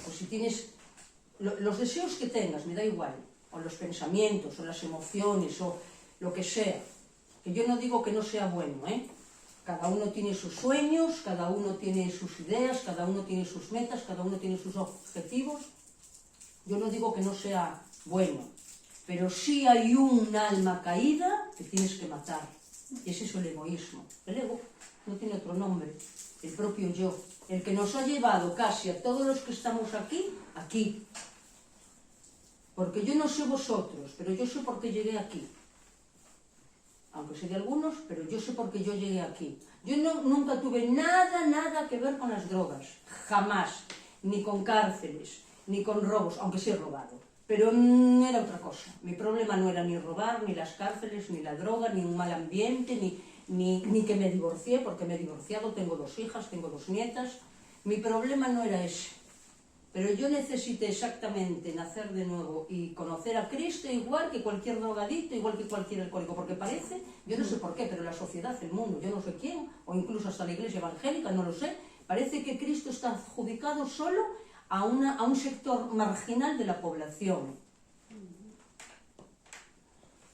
O si tienes los deseos que tengas, me da igual, o los pensamientos, o las emociones, o lo que sea, que yo no digo que no sea bueno, ¿eh? Cada uno tiene sus sueños, cada uno tiene sus ideas, cada uno tiene sus metas, cada uno tiene sus objetivos. Yo no digo que no sea bueno, pero sí hay un alma caída que tienes que matar. Y ese es el egoísmo. El ego no tiene otro nombre, el propio yo, el que nos ha llevado casi a todos los que estamos aquí, aquí. Porque yo no sé vosotros, pero yo sé por qué llegué aquí. Aunque sé de algunos, pero yo sé por qué yo llegué aquí. Yo nunca tuve nada que ver con las drogas, jamás, ni con cárceles, ni con robos, aunque sí he robado. Pero era otra cosa. Mi problema no era ni robar, ni las cárceles, ni la droga, ni un mal ambiente, ni que me divorcié, porque me he divorciado, tengo 2 hijas, tengo 2 nietas. Mi problema no era ese. Pero yo necesité exactamente nacer de nuevo y conocer a Cristo igual que cualquier drogadicto, igual que cualquier alcohólico, porque parece, yo no sé por qué, pero la sociedad, el mundo, yo no sé quién, o incluso hasta la iglesia evangélica, no lo sé, parece que Cristo está adjudicado solo a un sector marginal de la población.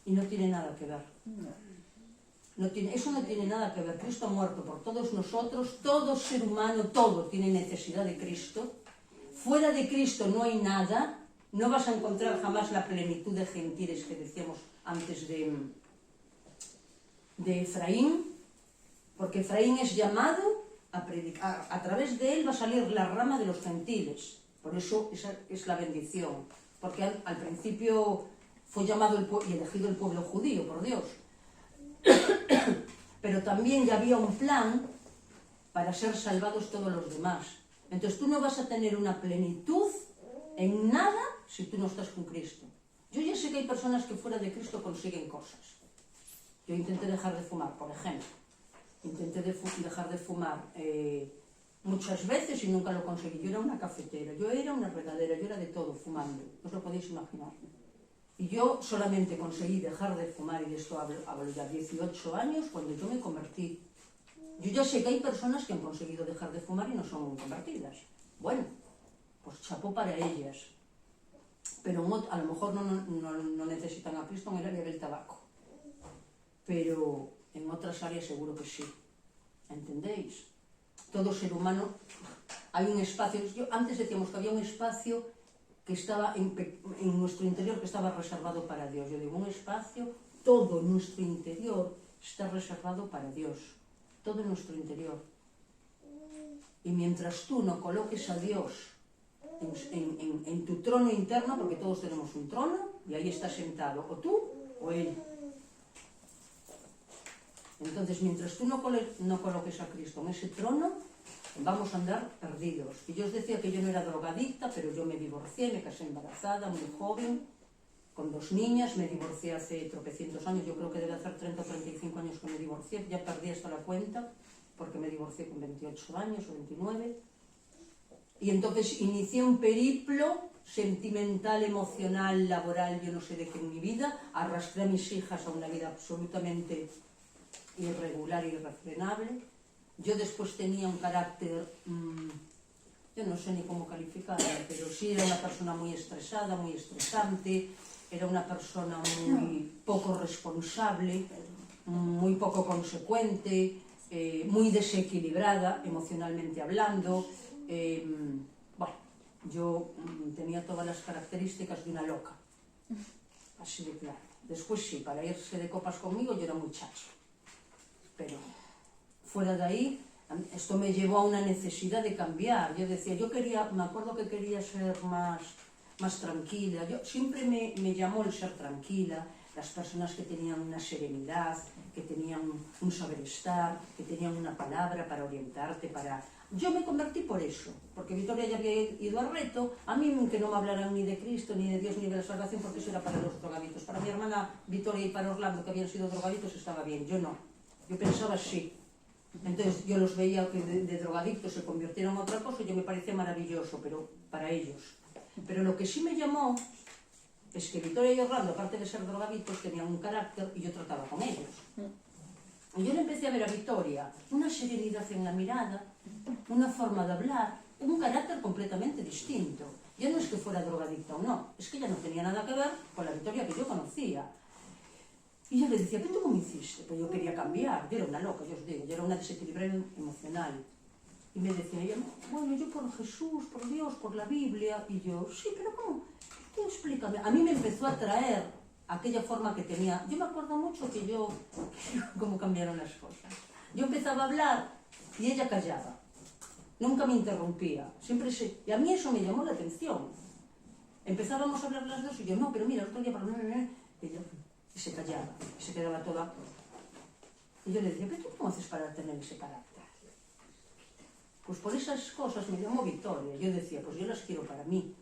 Y no tiene nada que ver. Eso no tiene nada que ver. Cristo ha muerto por todos nosotros, todo ser humano, todo tiene necesidad de Cristo. Fuera de Cristo no hay nada, no vas a encontrar jamás la plenitud de gentiles que decíamos antes de Efraín, porque Efraín es llamado a predicar, a través de él va a salir la rama de los gentiles, por eso esa es la bendición, porque al principio fue llamado y elegido el pueblo judío por Dios, pero también ya había un plan para ser salvados todos los demás. Entonces tú no vas a tener una plenitud en nada si tú no estás con Cristo. Yo ya sé que hay personas que fuera de Cristo consiguen cosas. Yo intenté dejar de fumar, por ejemplo. Intenté dejar de fumar muchas veces y nunca lo conseguí. Yo era una cafetera, yo era una regadera, yo era de todo fumando. Os lo podéis imaginar. Y yo solamente conseguí dejar de fumar, y de esto hablo ya 18 años, cuando yo me convertí. Yo ya sé que hay personas que han conseguido dejar de fumar y no son convertidas. Bueno, pues chapó para ellas. Pero a lo mejor no necesitan a Cristo en el área del tabaco. Pero en otras áreas seguro que sí. ¿Entendéis? Todo ser humano, hay un espacio. Antes decíamos que había un espacio que estaba en nuestro interior que estaba reservado para Dios. Yo digo, un espacio, todo nuestro interior está reservado para Dios. Todo en nuestro interior. Y mientras tú no coloques a Dios en tu trono interno, porque todos tenemos un trono, y ahí está sentado, o tú o Él. Entonces, mientras tú no coloques a Cristo en ese trono, vamos a andar perdidos. Y yo os decía que yo no era drogadicta, pero yo me divorcié, me casé embarazada, muy joven, con 2 niñas, me divorcié hace tropecientos años, yo creo que debe hacer 30 o 35 años que me divorcié, ya perdí hasta la cuenta, porque me divorcié con 28 años o 29. Y entonces inicié un periplo sentimental, emocional, laboral, yo no sé de qué en mi vida, arrastré a mis hijas a una vida absolutamente irregular e irrefrenable. Yo después tenía un carácter, yo no sé ni cómo calificarlo, pero sí era una persona muy estresada, muy estresante, era una persona muy poco responsable, muy poco consecuente, muy desequilibrada emocionalmente hablando. Bueno, yo tenía todas las características de una loca, así de claro. Después sí, para irse de copas conmigo yo era muchacho, pero fuera de ahí, esto me llevó a una necesidad de cambiar. Yo decía, me acuerdo que quería ser más tranquila. Siempre me llamó el ser tranquila, las personas que tenían una serenidad, que tenían un saber estar, que tenían una palabra para orientarte, Yo me convertí por eso, porque Victoria ya había ido al reto, a mí que no me hablaran ni de Cristo, ni de Dios, ni de la salvación, porque eso era para los drogaditos. Para mi hermana Victoria y para Orlando, que habían sido drogaditos, estaba bien, yo no. Yo pensaba así. Entonces yo los veía que de drogadictos se convirtieron en otra cosa y yo me parecía maravilloso, pero para ellos. Pero lo que sí me llamó es que Victoria y Orlando, aparte de ser drogadictos, tenían un carácter y yo trataba con ellos. Y yo le empecé a ver a Victoria una serenidad en la mirada, una forma de hablar, un carácter completamente distinto. Ya no es que fuera drogadicta o no, es que ya no tenía nada que ver con la Victoria que yo conocía. Y yo le decía, ¿pero tú cómo hiciste? Pues yo quería cambiar, yo era una loca, yo os digo, yo era una desequilibrada emocional. Y me decía ella, bueno, yo por Jesús, por Dios, por la Biblia. Y yo, sí, pero ¿cómo? Tú explícame. A mí me empezó a atraer aquella forma que tenía. Yo me acuerdo mucho cómo cambiaron las cosas. Yo empezaba a hablar y ella callaba. Nunca me interrumpía. Y a mí eso me llamó la atención. Empezábamos a hablar las dos y yo, no, pero mira, el otro día para... Y se callaba, y se quedaba toda. Y yo le decía, ¿pero tú cómo haces para tener ese carácter? Pues por esas cosas me llamó Victoria. Yo decía, pues yo las quiero para mí.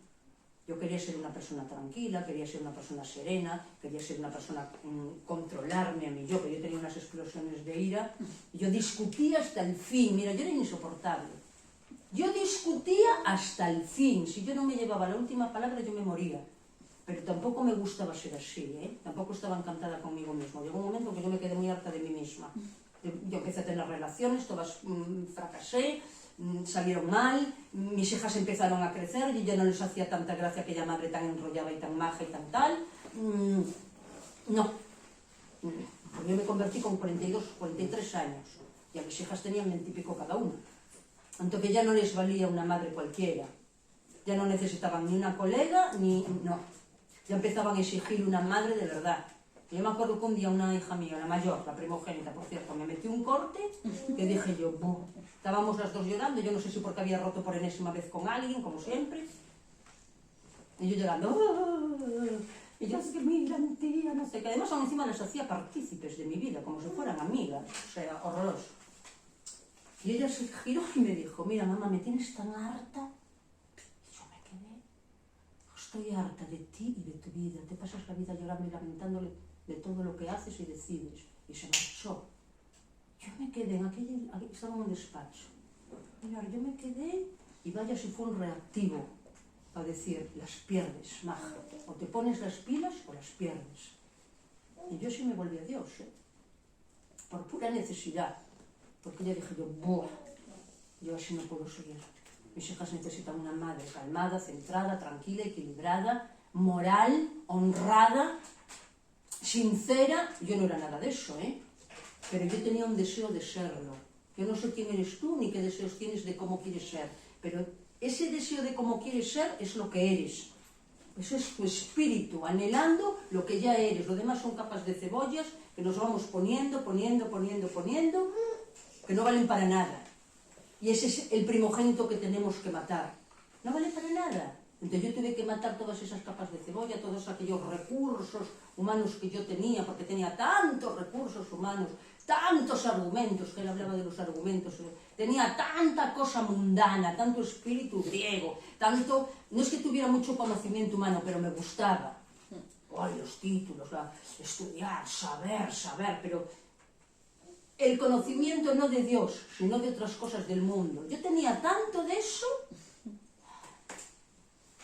Yo quería ser una persona tranquila, quería ser una persona serena, quería ser una persona, controlarme a mí yo, que yo tenía unas explosiones de ira. Y yo discutía hasta el fin, mira, yo era insoportable. Yo discutía hasta el fin, si yo no me llevaba la última palabra yo me moría. Pero tampoco me gustaba ser así, tampoco estaba encantada conmigo mismo. Llegó un momento que yo me quedé muy harta de mí misma. Yo empecé a tener relaciones, todas fracasé, salieron mal, mis hijas empezaron a crecer y ya no les hacía tanta gracia aquella madre tan enrollada y tan maja y tan tal. No. Yo me convertí con 42, 43 años y a mis hijas tenían 20 y pico cada una. Entonces ya no les valía una madre cualquiera. Ya no necesitaban ni una colega, no. Ya empezaban a exigir una madre de verdad. Yo me acuerdo que un día una hija mía, la mayor, la primogénita, por cierto, me metió un corte que dije yo, ¡buh! Estábamos las dos llorando, yo no sé si porque había roto por enésima vez con alguien, como siempre. Y yo llorando, y yo es que mira, tía, no sé, que además aún encima las hacía partícipes de mi vida, como si fueran amigas, o sea, horroroso. Y ella se giró y me dijo, mira mamá, me tienes tan harta. Estoy harta de ti y de tu vida, te pasas la vida llorando y lamentándole de todo lo que haces y decides. Y se marchó. Yo me quedé estaba en un despacho. Mira, yo me quedé y vaya si fue un reactivo para decir, las pierdes, maja. O te pones las pilas o las pierdes. Y yo sí me volví a Dios, por pura necesidad. Porque ya dije yo, ¡buah! Yo así no puedo seguir. Mis hijas necesitan una madre calmada, centrada, tranquila, equilibrada, moral, honrada, sincera. Yo no era nada de eso, pero yo tenía un deseo de serlo. Yo no sé quién eres tú ni qué deseos tienes de cómo quieres ser, pero ese deseo de cómo quieres ser es lo que eres. Eso es tu espíritu, anhelando lo que ya eres. Lo demás son capas de cebollas que nos vamos poniendo, que no valen para nada. Y ese es el primogénito que tenemos que matar. No vale para nada. Entonces yo tuve que matar todas esas capas de cebolla, todos aquellos recursos humanos que yo tenía, porque tenía tantos recursos humanos, tantos argumentos, que él hablaba de los argumentos, tenía tanta cosa mundana, tanto espíritu griego, tanto, no es que tuviera mucho conocimiento humano, pero me gustaba. Ay, los títulos, estudiar, saber, pero el conocimiento no de Dios, sino de otras cosas del mundo. Yo tenía tanto de eso,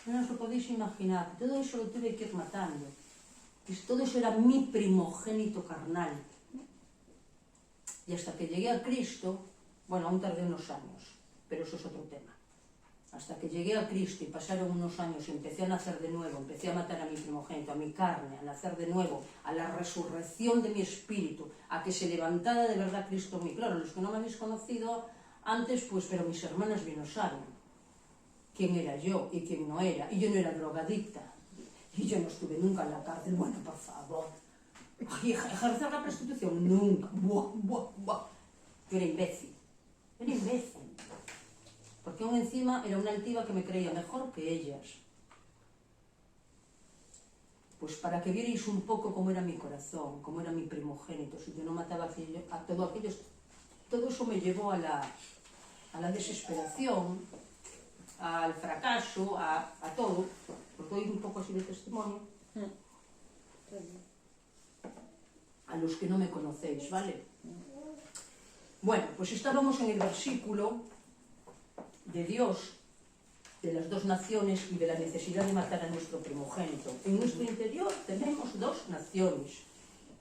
no os lo podéis imaginar, todo eso lo tuve que ir matando. Todo eso era mi primogénito carnal. Y hasta que llegué a Cristo, bueno, aún tardé unos años, pero eso es otro tema. hasta que llegué a Cristo y pasaron unos años y empecé a nacer de nuevo, empecé a matar a mi primogénito, a mi carne, a nacer de nuevo, a la resurrección de mi espíritu, a que se levantara de verdad Cristo en mí. Claro, los que no me habéis conocido antes, pues, pero mis hermanas bien lo saben quién era yo y quién no era. Y yo no era drogadicta, y yo no estuve nunca en la cárcel. Bueno, por favor, y ejercer la prostitución, nunca. Buah. Yo era imbécil, porque aún encima era una altiva que me creía mejor que ellas. Pues para que vierais un poco cómo era mi corazón, cómo era mi primogénito, si yo no mataba a todo aquello, todo eso me llevó a la desesperación, al fracaso, a todo. Os doy un poco así de testimonio a los que no me conocéis, ¿vale? Bueno, pues estábamos en el versículo de Dios, de las dos naciones y de la necesidad de matar a nuestro primogénito. En nuestro interior tenemos dos naciones.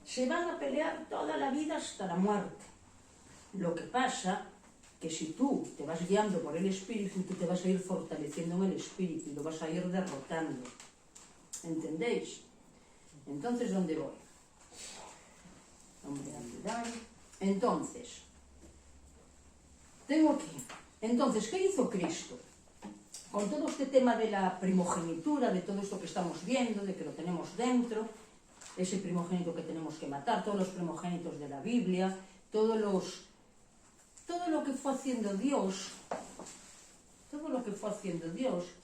Se van a pelear toda la vida hasta la muerte. Lo que pasa que si tú te vas guiando por el Espíritu, tú te vas a ir fortaleciendo en el Espíritu y lo vas a ir derrotando. ¿Entendéis? Entonces, ¿dónde voy? Entonces, tengo aquí. Entonces, ¿qué hizo Cristo? Con todo este tema de la primogenitura, de todo esto que estamos viendo, de que lo tenemos dentro, ese primogénito que tenemos que matar, todos los primogénitos de la Biblia, todo lo que fue haciendo Dios,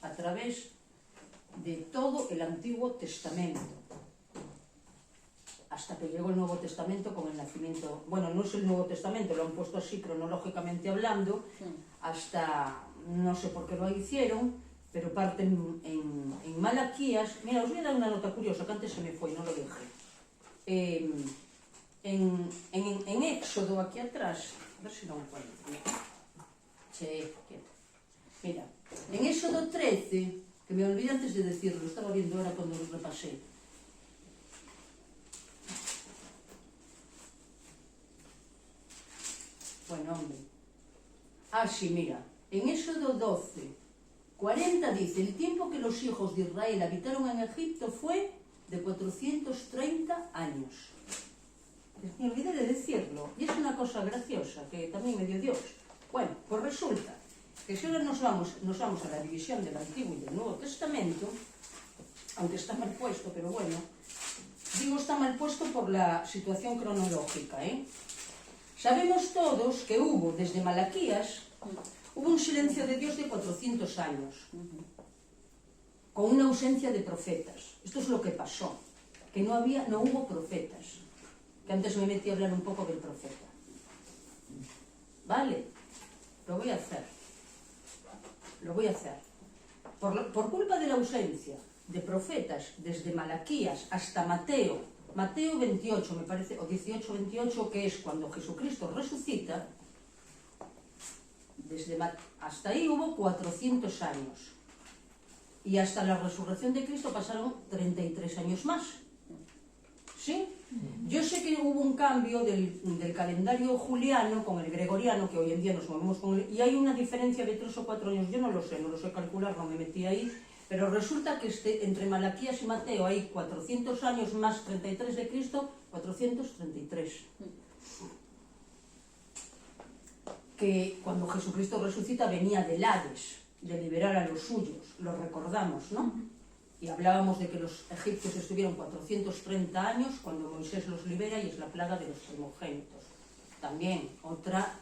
a través de todo el Antiguo Testamento, hasta que llegó el Nuevo Testamento con el nacimiento. Bueno, no es el Nuevo Testamento, lo han puesto así cronológicamente hablando, hasta, no sé por qué lo hicieron, pero parten en Malaquías. Mira, os voy a dar una nota curiosa, que antes se me fue y no lo dije. En Éxodo, aquí atrás, a ver si lo encuentro. Mira, en Éxodo 13, que me olvidé antes de decirlo, estaba viendo ahora cuando lo repasé. Bueno, hombre. Sí, mira, en Éxodo 12, 40 dice: el tiempo que los hijos de Israel habitaron en Egipto fue de 430 años. Me olvidé de decirlo, y es una cosa graciosa que también me dio Dios. Bueno, pues resulta que si ahora nos vamos a la división del Antiguo y del Nuevo Testamento, aunque está mal puesto, pero bueno, digo está mal puesto por la situación cronológica, ¿eh? Sabemos todos que hubo, desde Malaquías, hubo un silencio de Dios de 400 años, con una ausencia de profetas. Esto es lo que pasó, que no hubo profetas. Que antes me metí a hablar un poco del profeta. ¿Vale? Lo voy a hacer. Por culpa de la ausencia de profetas, desde Malaquías hasta Mateo 28, me parece, o 18-28, que es cuando Jesucristo resucita, hasta ahí hubo 400 años. Y hasta la resurrección de Cristo pasaron 33 años más. ¿Sí? Yo sé que hubo un cambio del calendario juliano con el gregoriano, que hoy en día nos movemos con él, y hay una diferencia de 3 o 4 años. Yo no lo sé calcular, no me metí ahí, pero resulta que entre Malaquías y Mateo hay 400 años más 33 de Cristo, 433. Que cuando Jesucristo resucita venía del Hades, de liberar a los suyos, lo recordamos, ¿no? Y hablábamos de que los egipcios estuvieron 430 años cuando Moisés los libera y es la plaga de los primogénitos. También otra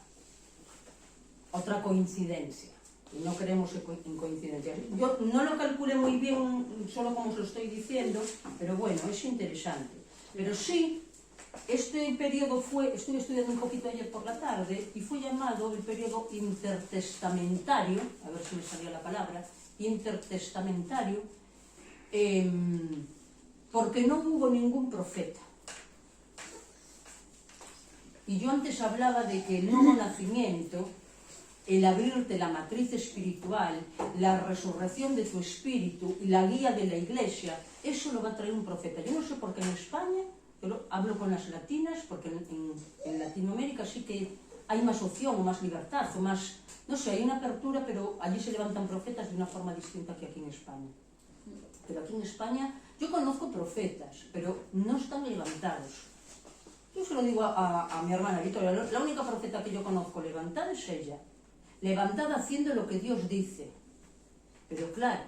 coincidencia. Y no creemos en coincidencias. Yo no lo calculé muy bien, solo como os lo estoy diciendo, pero bueno, es interesante. Pero sí, este periodo estuve estudiando un poquito ayer por la tarde, y fue llamado el periodo intertestamentario, a ver si me salía la palabra, intertestamentario, porque no hubo ningún profeta. Y yo antes hablaba de que el nuevo nacimiento, el abrirte la matriz espiritual, la resurrección de tu espíritu y la guía de la iglesia, eso lo va a traer un profeta. Yo no sé por qué en España, pero hablo con las latinas, porque en Latinoamérica sí que hay más opción, o más libertad, o más... No sé, hay una apertura, pero allí se levantan profetas de una forma distinta que aquí en España. Pero aquí en España, yo conozco profetas, pero no están levantados. Yo se lo digo a mi hermana Victoria, la única profeta que yo conozco levantada es ella. Levantada haciendo lo que Dios dice. Pero claro,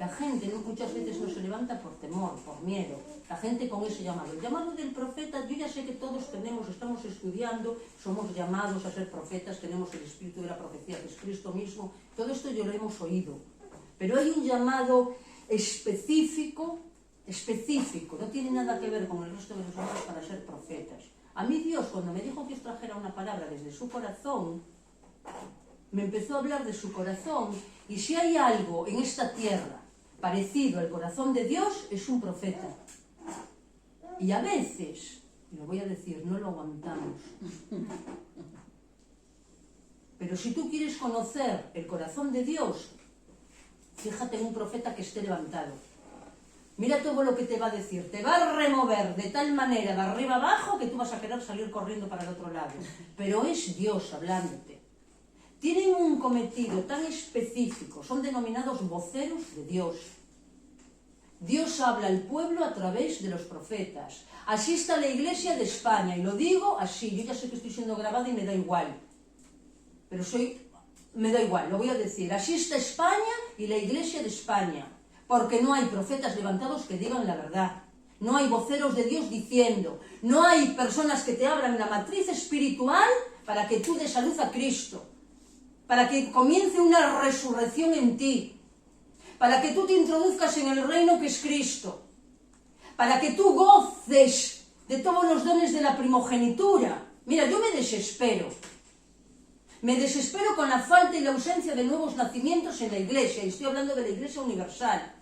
la gente muchas veces no se levanta por temor, por miedo. La gente con ese llamado. El llamado del profeta, yo ya sé que todos estamos estudiando, somos llamados a ser profetas, tenemos el espíritu de la profecía, que es Cristo mismo. Todo esto ya lo hemos oído. Pero hay un llamado específico, no tiene nada que ver con el resto de los llamados para ser profetas. A mí Dios, cuando me dijo que os trajera una palabra desde su corazón, me empezó a hablar de su corazón, y si hay algo en esta tierra parecido al corazón de Dios, es un profeta. Y a veces, y lo voy a decir, no lo aguantamos. Pero si tú quieres conocer el corazón de Dios, fíjate en un profeta que esté levantado. Mira todo lo que te va a decir. Te va a remover de tal manera de arriba abajo que tú vas a querer salir corriendo para el otro lado. Pero es Dios hablándote. Tienen un cometido tan específico, son denominados voceros de Dios. Dios habla al pueblo a través de los profetas. Así está la Iglesia de España, y lo digo así. Yo ya sé que estoy siendo grabada y me da igual. Pero me da igual, lo voy a decir. Así está España y la Iglesia de España. Porque no hay profetas levantados que digan la verdad. No hay voceros de Dios diciendo. No hay personas que te abran la matriz espiritual para que tú des a luz a Cristo. Para que comience una resurrección en ti. Para que tú te introduzcas en el reino que es Cristo. Para que tú goces de todos los dones de la primogenitura. Mira, yo me desespero. Me desespero con la falta y la ausencia de nuevos nacimientos en la Iglesia. Y estoy hablando de la Iglesia universal.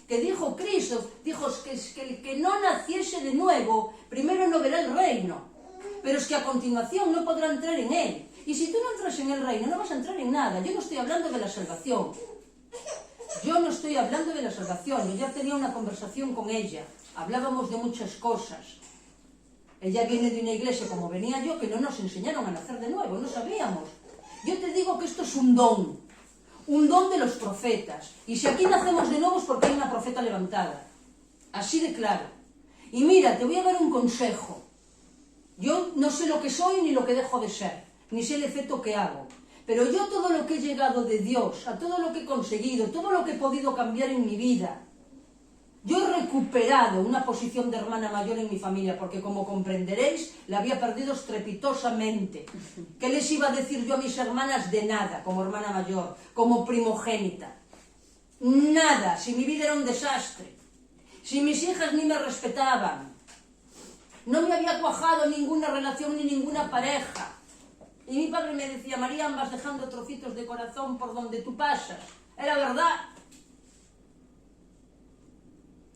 Que dijo Cristo, dijo que el que no naciese de nuevo, primero no verá el reino. Pero es que a continuación no podrá entrar en él. Y si tú no entras en el reino, no vas a entrar en nada. Yo no estoy hablando de la salvación. Yo ya tenía una conversación con ella. Hablábamos de muchas cosas. Ella viene de una iglesia como venía yo, que no nos enseñaron a nacer de nuevo, no sabíamos. Yo te digo que esto es un don de los profetas. Y si aquí nacemos de nuevo es porque hay una profeta levantada. Así de claro. Y mira, te voy a dar un consejo. Yo no sé lo que soy ni lo que dejo de ser, ni sé el efecto que hago. Pero yo todo lo que he llegado de Dios, a todo lo que he conseguido, todo lo que he podido cambiar en mi vida, yo he recuperado una posición de hermana mayor en mi familia, porque como comprenderéis, la había perdido estrepitosamente. ¿Qué les iba a decir yo a mis hermanas? De nada, como hermana mayor, como primogénita. Nada, si mi vida era un desastre, si mis hijas ni me respetaban, no me había cuajado ninguna relación ni ninguna pareja. Y mi padre me decía, María, vas dejando trocitos de corazón por donde tú pasas. Era verdad.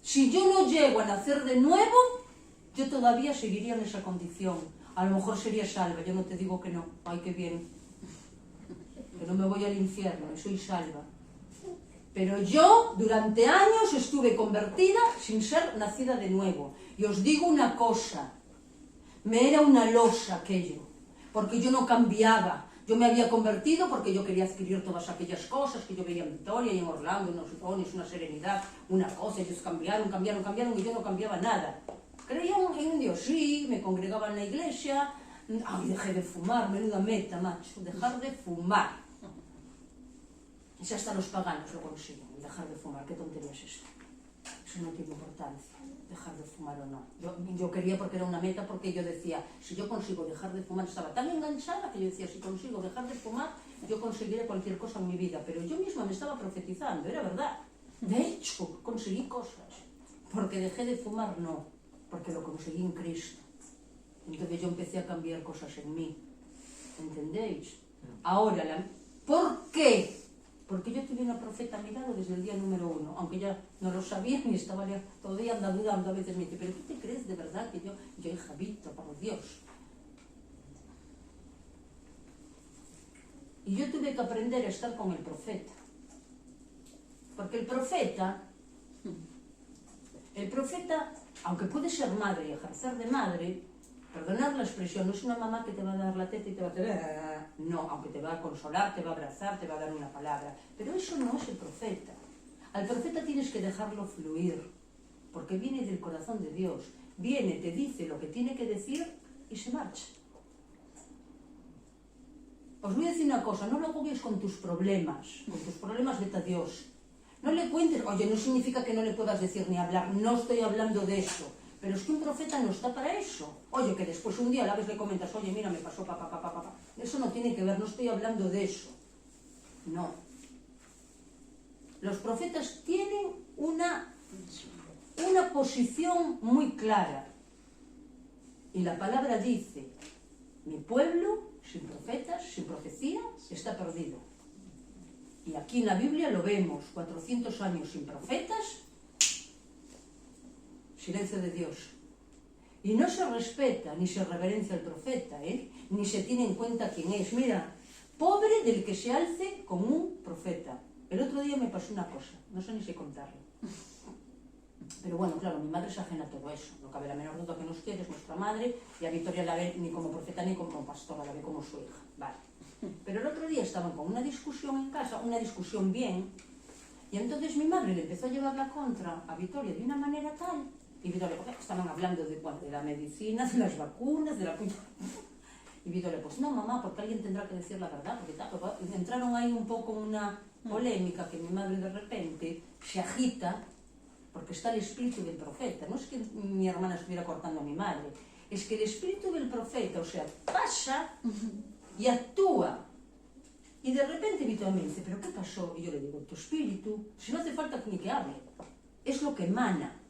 Si yo no llego a nacer de nuevo, yo todavía seguiría en esa condición. A lo mejor sería salva, yo no te digo que no. Ay, qué bien. Que no me voy al infierno, y soy salva. Pero yo, durante años, estuve convertida sin ser nacida de nuevo. Y os digo una cosa, me era una losa aquello, porque yo no cambiaba. Yo me había convertido porque yo quería adquirir todas aquellas cosas que yo veía en Vitoria y en Orlando, unos dones, una serenidad, una cosa. Ellos cambiaron y yo no cambiaba nada. Creía en Dios, sí, me congregaba en la iglesia. Ay, dejé de fumar, menuda meta, macho, dejar de fumar. Y si hasta los paganos lo consiguen, dejar de fumar, ¿qué tontería es esto? Eso no tiene importancia, dejar de fumar o no. Yo quería porque era una meta, porque yo decía, si yo consigo dejar de fumar, estaba tan enganchada que yo decía, si consigo dejar de fumar, yo conseguiré cualquier cosa en mi vida. Pero yo misma me estaba profetizando, era verdad. De hecho, conseguí cosas. Porque dejé de fumar, no, porque lo conseguí en Cristo. Entonces yo empecé a cambiar cosas en mí. ¿Entendéis? Ahora, ¿por qué? Porque yo tuve una profeta a mi lado desde el día número 1, aunque ya no lo sabía ni estaba todavía anda dudando. A veces me dice, ¿pero tú te crees de verdad que yo hija Víctor, por Dios? Y yo tuve que aprender a estar con el profeta. Porque el profeta, aunque puede ser madre y ejercer de madre, Perdonad la expresión, no es una mamá que te va a dar la teta y te va a hacer... No, aunque te va a consolar, te va a abrazar, te va a dar una palabra. Pero eso no es el profeta. Al profeta tienes que dejarlo fluir, porque viene del corazón de Dios. Viene, te dice lo que tiene que decir y se marcha. Os voy a decir una cosa, no lo agobies con tus problemas vete a Dios. No le cuentes, oye, no significa que no le puedas decir ni hablar, no estoy hablando de eso. Pero es que un profeta no está para eso. Oye, que después un día a la vez le comentas, oye, mira, me pasó papá. Eso no tiene que ver, no estoy hablando de eso. No. Los profetas tienen una posición muy clara. Y la palabra dice, mi pueblo, sin profetas, sin profecía, está perdido. Y aquí en la Biblia lo vemos, 400 años sin profetas, silencio de Dios. Y no se respeta ni se reverencia al profeta, ni se tiene en cuenta quién es. Mira, pobre del que se alce con un profeta. El otro día me pasó una cosa, no sé ni si contarlo. Pero bueno, claro, mi madre es ajena a todo eso. No cabe la menor duda que nos quiere, es nuestra madre, y a Victoria la ve ni como profeta ni como pastora, la ve como su hija. Vale. Pero el otro día estaban con una discusión en casa, una discusión bien, y entonces mi madre le empezó a llevar la contra a Victoria de una manera tal. Y Victoria, porque estaban hablando de la medicina, de las vacunas, de la... Y Victoria, pues no, mamá, porque alguien tendrá que decir la verdad, porque entraron ahí un poco en una polémica que mi madre de repente se agita, porque está el espíritu del profeta. No es que mi hermana estuviera cortando a mi madre, es que el espíritu del profeta, o sea, pasa y actúa. Y de repente Victoria me dice, ¿pero qué pasó? Y yo le digo, tu espíritu, si no hace falta ni que hable, es lo que emana.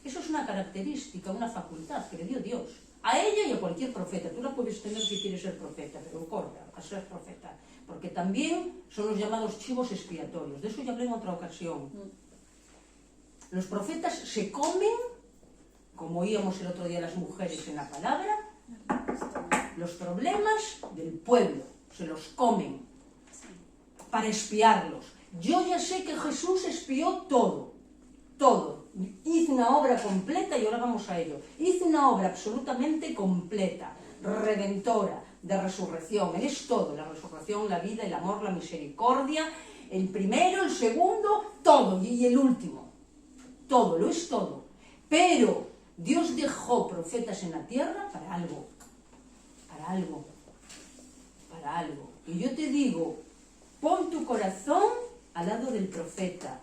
Eso es una característica, una facultad que le dio Dios. A ella y a cualquier profeta. Tú la puedes tener si quieres ser profeta, pero corta a ser profeta. Porque también son los llamados chivos expiatorios. De eso ya hablé en otra ocasión. Los profetas se comen, como oíamos el otro día las mujeres en la palabra, los problemas del pueblo. Se los comen para expiarlos. Yo ya sé que Jesús expió todo. Hizo una obra completa y ahora vamos a ello. Hizo una obra absolutamente completa, redentora, de resurrección. Él es todo, la resurrección, la vida, el amor, la misericordia, el primero, el segundo, todo, y el último. Todo, lo es todo. Pero Dios dejó profetas en la tierra para algo. Y yo te digo, pon tu corazón al lado del profeta,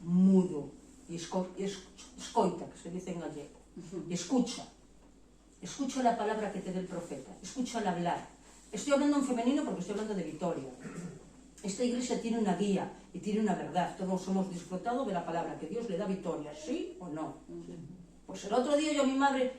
mudo, y escoita, que se dice en gallego, y escucha la palabra que te dé el profeta, escucha al hablar. Estoy hablando en femenino porque estoy hablando de Victoria. Esta iglesia tiene una guía y tiene una verdad. Todos hemos disfrutado de la palabra que Dios le da a Victoria, ¿sí o no? Pues el otro día yo a mi madre,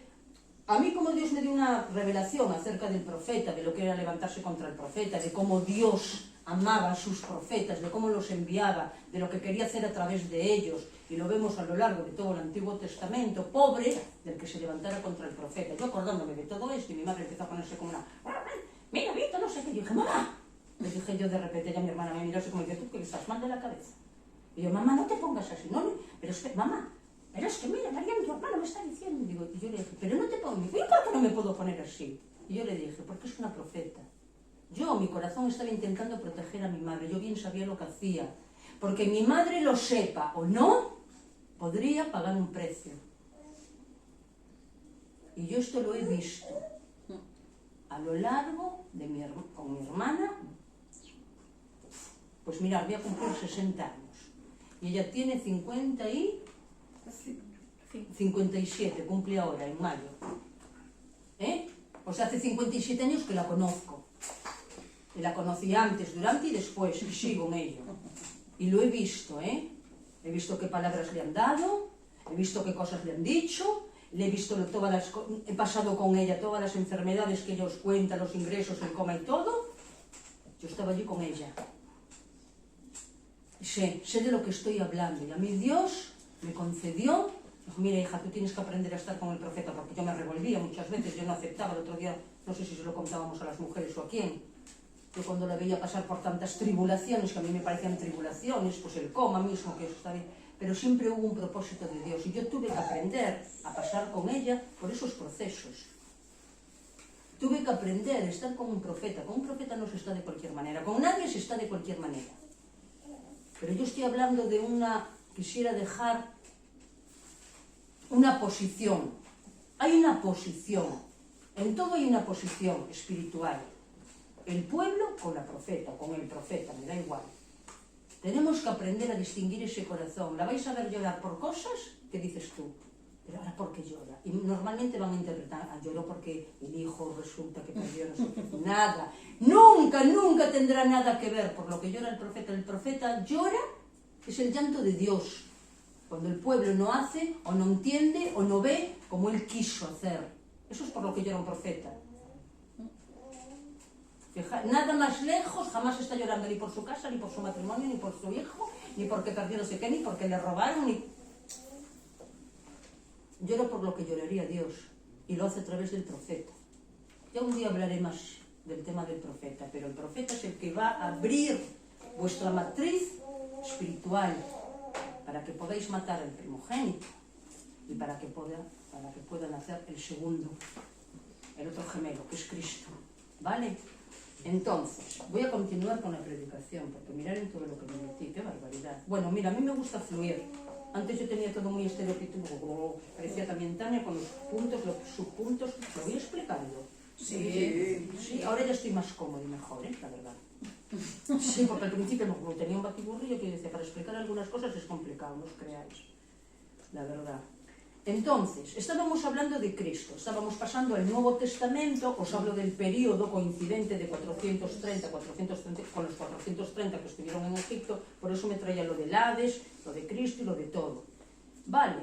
a mí como Dios me dio una revelación acerca del profeta, de lo que era levantarse contra el profeta, de cómo Dios amaba a sus profetas, de cómo los enviaba, de lo que quería hacer a través de ellos, y lo vemos a lo largo de todo el Antiguo Testamento, pobre del que se levantara contra el profeta. Yo acordándome de todo esto, y mi madre empezó a ponerse como una, mira, Víctor, no sé qué, yo dije, mamá, le dije yo de repente, ya mi hermana me miró así como dice, tú que estás mal de la cabeza. Y yo, mamá, no te pongas así, no, pero es que, mamá, pero es que mira, Mariana, tu hermano me está diciendo, y yo le dije, pero no te pongas, ¿y por qué no me puedo poner así? Y yo le dije, porque es una profeta. Yo, mi corazón estaba intentando proteger a mi madre, yo bien sabía lo que hacía, porque mi madre lo sepa o no, podría pagar un precio. Y yo esto lo he visto a lo largo de con mi hermana. Pues mirad, voy a cumplir 60 años y ella tiene 57, cumple ahora en mayo. O sea, hace 57 años que la conozco. Y la conocí antes, durante y después, y sigo en ello. Y lo he visto, He visto qué palabras le han dado, he visto qué cosas le han dicho, he pasado con ella todas las enfermedades que ella os cuenta, los ingresos, el coma y todo. Yo estaba allí con ella. Sé de lo que estoy hablando. Y a mí Dios me concedió, dijo, mira hija, tú tienes que aprender a estar con el profeta, porque yo me revolvía muchas veces, yo no aceptaba. El otro día, no sé si se lo contábamos a las mujeres o a quién, yo cuando la veía pasar por tantas tribulaciones, que a mí me parecían tribulaciones, pues el coma mismo, que eso está bien, pero siempre hubo un propósito de Dios, y yo tuve que aprender a pasar con ella por esos procesos. tuve que aprender a estar con un profeta. Con un profeta no se está de cualquier manera, con nadie se está de cualquier manera. Pero yo estoy hablando de quisiera dejar una posición. Hay una posición, en todo hay una posición espiritual. El pueblo con la profeta, con el profeta, me da igual. Tenemos que aprender a distinguir ese corazón. La vais a ver llorar por cosas que dices tú, pero ahora ¿por qué llora? Y normalmente van a interpretar, lloró porque el hijo resulta que perdió no sé qué. Nada, nunca tendrá nada que ver por lo que llora el profeta. El profeta llora, es el llanto de Dios. Cuando el pueblo no hace, o no entiende, o no ve como él quiso hacer. Eso es por lo que llora un profeta. Nada más lejos, jamás está llorando ni por su casa, ni por su matrimonio, ni por su hijo, ni porque perdió no sé qué, ni porque le robaron, ni... Lloro por lo que lloraría Dios, y lo hace a través del profeta. Ya un día hablaré más del tema del profeta, pero el profeta es el que va a abrir vuestra matriz espiritual para que podáis matar al primogénito y para que pueda nacer el segundo, el otro gemelo, que es Cristo. ¿Vale? Entonces, voy a continuar con la predicación, porque mirad en todo lo que me metí, qué barbaridad. Bueno, mira, a mí me gusta fluir. Antes yo tenía todo muy estereotipo, parecía también Tania, con los puntos, los subpuntos. ¿Lo voy explicando? Sí, ahora ya estoy más cómodo y mejor, la verdad. Sí, porque al principio no tenía un batiburrillo que decía, para explicar algunas cosas es complicado, no os creáis, la verdad. Entonces, estábamos hablando de Cristo, estábamos pasando al Nuevo Testamento, os hablo del periodo coincidente de 430 con los 430 que estuvieron en Egipto, por eso me traía lo del Hades, lo de Cristo y lo de todo. Vale,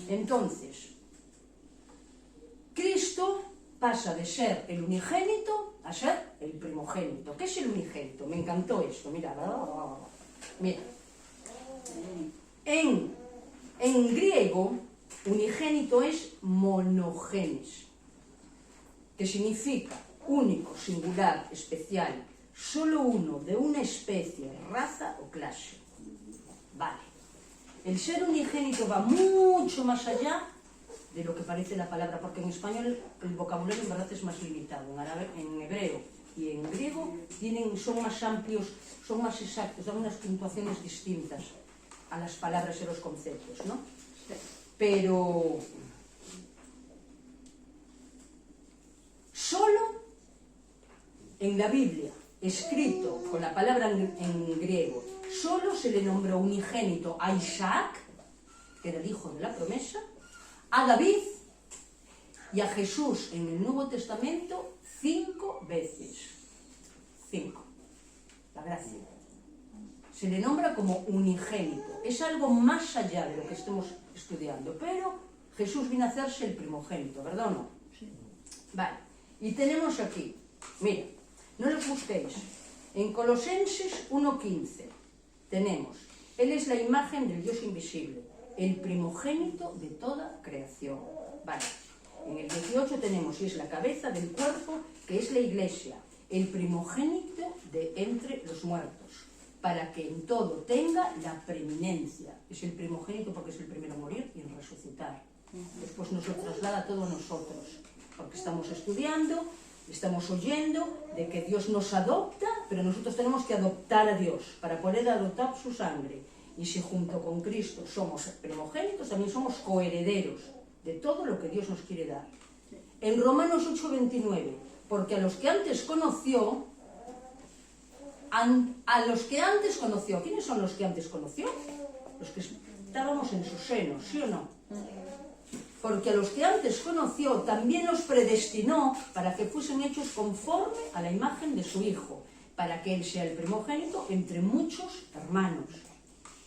entonces, Cristo pasa de ser el unigénito a ser el primogénito. ¿Qué es el unigénito? Me encantó esto, mira. Mira. En griego, unigénito es monogenes, que significa único, singular, especial, solo uno de una especie, raza o clase. Vale. El ser unigénito va mucho más allá de lo que parece la palabra, porque en español el vocabulario en verdad es más limitado. En hebreo y en griego son más amplios, son más exactos, dan unas puntuaciones distintas a las palabras y los conceptos, ¿no? Pero solo en la Biblia, escrito con la palabra en griego, solo se le nombró unigénito a Isaac, que era el hijo de la promesa, a David y a Jesús en el Nuevo Testamento 5 veces. 5. La gracia. Se le nombra como unigénito. Es algo más allá de lo que estemos estudiando, pero Jesús vino a hacerse el primogénito, ¿verdad o no? Sí. Vale. Y tenemos aquí, mira, no los busquéis. En Colosenses 1:15 tenemos, Él es la imagen del Dios invisible, el primogénito de toda creación. Vale. En el 18 tenemos, y es la cabeza del cuerpo, que es la iglesia, el primogénito de entre los muertos, para que en todo tenga la preeminencia. Es el primogénito porque es el primero en morir y en resucitar. Después nos lo traslada a todos nosotros, porque estamos estudiando, estamos oyendo de que Dios nos adopta, pero nosotros tenemos que adoptar a Dios para poder adoptar su sangre. Y si junto con Cristo somos primogénitos, también somos coherederos de todo lo que Dios nos quiere dar. En Romanos 8:29, porque a los que antes conoció, ¿quiénes son los que antes conoció? Los que estábamos en su seno, ¿sí o no? Porque a los que antes conoció también los predestinó para que fuesen hechos conforme a la imagen de su Hijo, para que Él sea el primogénito entre muchos hermanos.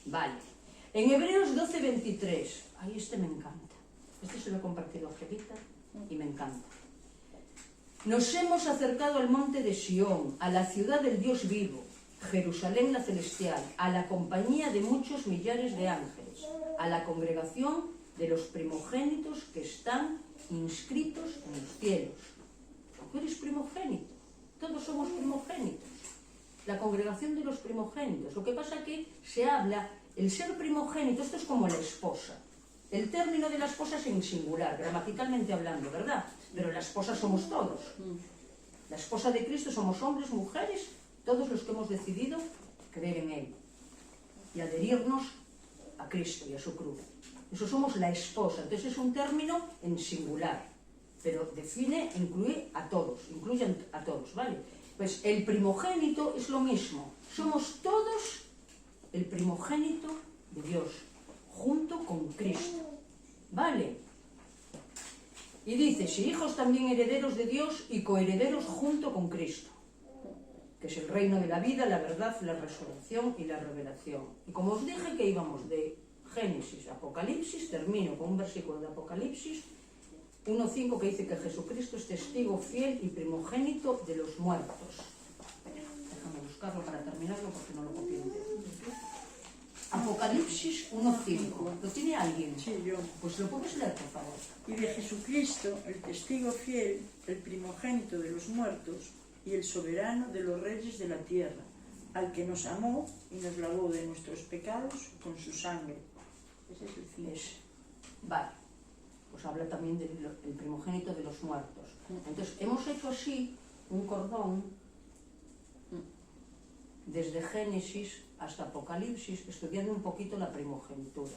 Vale. En Hebreos 12:23, ahí me encanta. Se lo he compartido a Angelita y me encanta. Nos hemos acercado al monte de Sión, a la ciudad del Dios vivo, Jerusalén la celestial, a la compañía de muchos millares de ángeles, a la congregación de los primogénitos que están inscritos en los cielos. Tú eres primogénito, todos somos primogénitos. La congregación de los primogénitos. Lo que pasa es que se habla, el ser primogénito, esto es como la esposa. El término de la esposa es en singular, gramaticalmente hablando, ¿verdad? pero la esposa somos todos. La esposa de Cristo somos hombres, mujeres, todos los que hemos decidido creer en Él y adherirnos a Cristo y a su cruz. Eso somos la esposa. Entonces es un término en singular, pero define, incluye a todos, incluyen a todos, ¿vale? Pues el primogénito es lo mismo. Somos todos el primogénito de Dios, junto con Cristo, ¿vale? Y dice, si hijos también herederos de Dios y coherederos junto con Cristo, que es el reino de la vida, la verdad, la resurrección y la revelación. Y como os dije que íbamos de Génesis a Apocalipsis, termino con un versículo de Apocalipsis 1:5 que dice que Jesucristo es testigo fiel y primogénito de los muertos. Déjame buscarlo para terminarlo porque no lo copié entero. Apocalipsis 1:5. ¿Lo tiene alguien? Sí, yo. Pues lo puedes leer, por favor. Y de Jesucristo, el testigo fiel, el primogénito de los muertos y el soberano de los reyes de la tierra, al que nos amó y nos lavó de nuestros pecados con su sangre. Ese es el fin. Vale. Pues habla también del primogénito de los muertos. Entonces, hemos hecho así un cordón desde Génesis hasta Apocalipsis, estudiando un poquito la primogenitura.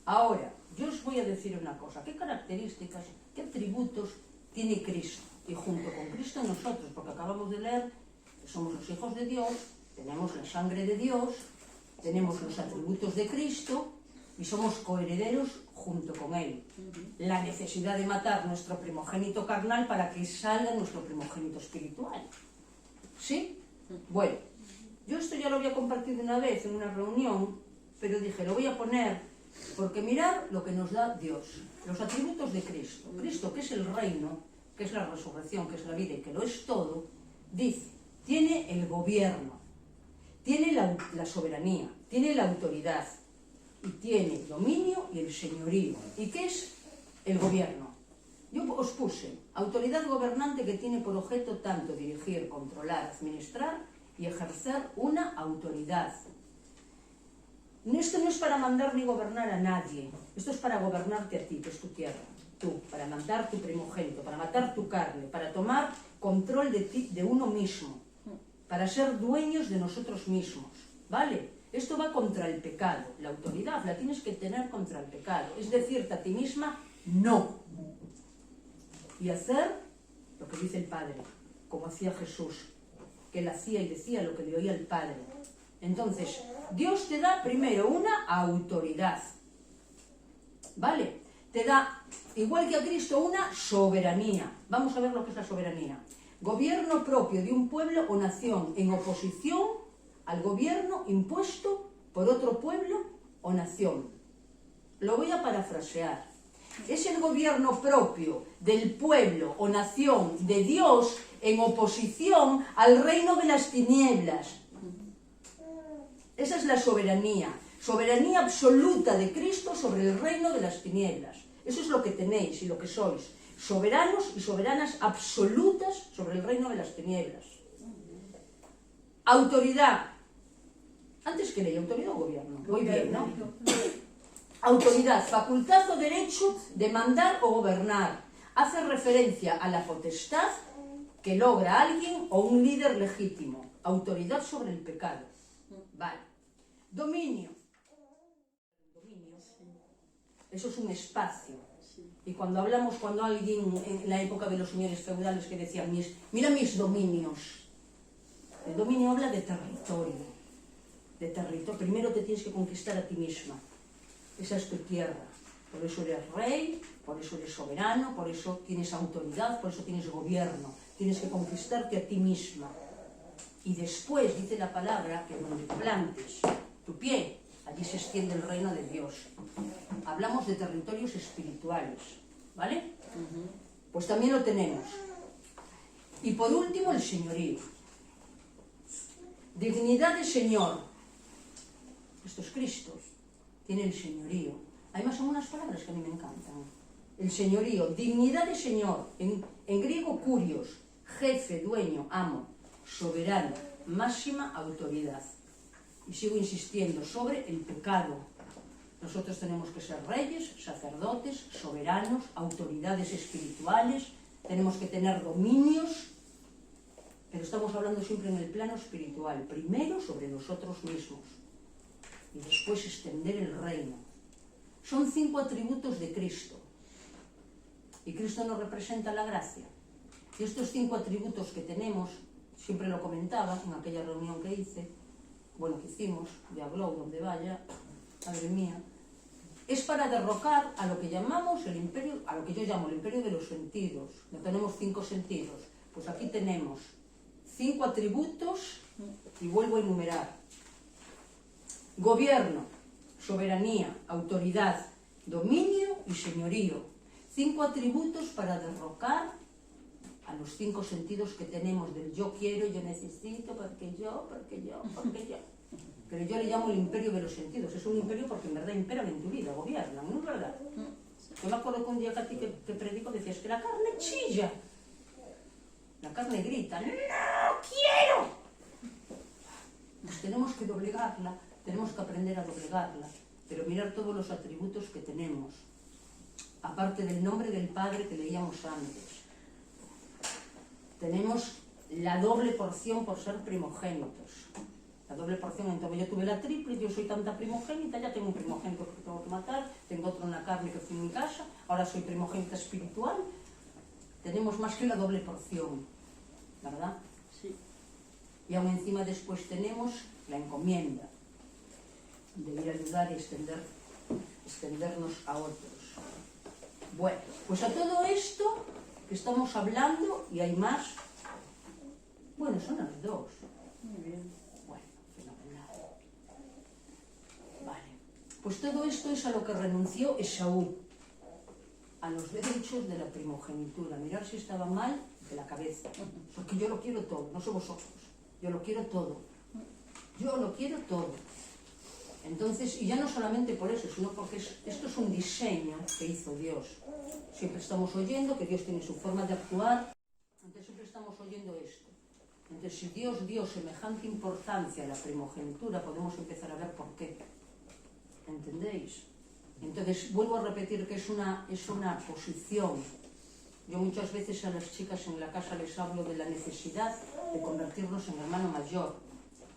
Ahora, yo os voy a decir una cosa. ¿Qué características, qué atributos tiene Cristo? Y junto con Cristo nosotros, porque acabamos de leer que somos los hijos de Dios, tenemos la sangre de Dios, tenemos los atributos de Cristo y somos coherederos junto con Él. La necesidad de matar nuestro primogénito carnal para que salga nuestro primogénito espiritual. ¿Sí? Bueno, yo esto ya lo había compartido una vez en una reunión, pero dije, lo voy a poner porque mirad lo que nos da Dios. Los atributos de Cristo. Cristo, que es el reino, que es la resurrección, que es la vida y que lo es todo, dice, tiene el gobierno, tiene la soberanía, tiene la autoridad y tiene el dominio y el señorío. ¿Y qué es el gobierno? Yo os puse autoridad gobernante que tiene por objeto tanto dirigir, controlar, administrar y ejercer una autoridad. Esto no es para mandar ni gobernar a nadie, esto es para gobernarte a ti, que es tu tierra, tú, para matar tu primogénito, para matar tu carne, para tomar control de ti, de uno mismo, para ser dueños de nosotros mismos, ¿vale? Esto va contra el pecado, la autoridad la tienes que tener contra el pecado, es decirte a ti misma, no, y hacer lo que dice el Padre, como hacía Jesús, que él hacía y decía lo que le oía el Padre. Entonces, Dios te da primero una autoridad, ¿vale? Te da, igual que a Cristo, una soberanía. Vamos a ver lo que es la soberanía. Gobierno propio de un pueblo o nación en oposición al gobierno impuesto por otro pueblo o nación. Lo voy a parafrasear. Es el gobierno propio del pueblo o nación de Dios en oposición al reino de las tinieblas. Esa es la soberanía. Soberanía absoluta de Cristo sobre el reino de las tinieblas. Eso es lo que tenéis y lo que sois. Soberanos y soberanas absolutas sobre el reino de las tinieblas. Autoridad. Antes que ley, autoridad o gobierno. Muy bien, ¿no? Autoridad, facultad o derecho de mandar o gobernar. Hace referencia a la potestad que logra alguien o un líder legítimo. Autoridad sobre el pecado. Vale. Dominio. Dominio. Eso es un espacio. Y cuando hablamos, cuando alguien en la época de los señores feudales que decían, mira mis dominios. El dominio habla de territorio. De territorio. Primero te tienes que conquistar a ti misma. Esa es tu tierra. Por eso eres rey, por eso eres soberano, por eso tienes autoridad, por eso tienes gobierno. Tienes que conquistarte a ti misma. Y después dice la palabra que donde plantes tu pie, allí se extiende el reino de Dios. Hablamos de territorios espirituales, ¿vale? Pues también lo tenemos. Y por último, el señorío. Dignidad de señor. Esto es Cristo. Tiene el señorío. Además son unas palabras que a mí me encantan. El señorío, dignidad de señor, en griego kurios, jefe, dueño, amo, soberano, máxima autoridad. Y sigo insistiendo sobre el pecado. Nosotros tenemos que ser reyes, sacerdotes, soberanos, autoridades espirituales, tenemos que tener dominios, pero estamos hablando siempre en el plano espiritual, primero sobre nosotros mismos y después extender el reino. Son 5 atributos de Cristo y Cristo nos representa la gracia. Y estos 5 atributos que tenemos, siempre lo comentaba en aquella reunión que hice, que hicimos, de Aglou, donde vaya, madre mía, es para derrocar a lo que llamamos el imperio, a lo que yo llamo el imperio de los sentidos. No tenemos 5 sentidos, pues aquí tenemos 5 atributos y vuelvo a enumerar: gobierno, soberanía, autoridad, dominio y señorío. 5 atributos para derrocar a los 5 sentidos que tenemos del yo quiero, yo necesito, porque yo. Pero yo le llamo el imperio de los sentidos. Es un imperio porque en verdad imperan en tu vida, gobiernan, ¿no es verdad? Yo me acuerdo que un día que a ti que predico decías que la carne chilla, la carne grita, ¡no quiero! Pues tenemos que doblegarla, tenemos que aprender a doblegarla, pero mirar todos los atributos que tenemos, aparte del nombre del Padre que leíamos antes. Tenemos la doble porción por ser primogénitos. La doble porción, entonces yo tuve la triple, yo soy tanta primogénita, ya tengo un primogénito que tengo que matar, tengo otro en la carne que fui en mi casa, ahora soy primogénita espiritual. Tenemos más que la doble porción, ¿verdad? Sí. Y aún encima después tenemos la encomienda de ir a ayudar y extendernos a otros. Bueno, pues a todo esto que estamos hablando, y hay más, son las 2. Muy bien. Pues todo esto es a lo que renunció Esaú, a los derechos de la primogenitura. Mirar si estaba mal de la cabeza, porque yo lo quiero todo, no soy vosotros, yo lo quiero todo. Yo lo quiero todo. Entonces, y ya no solamente por eso, sino porque esto es un diseño que hizo Dios. Siempre estamos oyendo que Dios tiene su forma de actuar, entonces siempre estamos oyendo esto. Entonces, si Dios dio semejante importancia a la primogenitura, podemos empezar a ver por qué. ¿Entendéis? Entonces, vuelvo a repetir que es una posición. Yo muchas veces a las chicas en la casa les hablo de la necesidad de convertirnos en hermano mayor,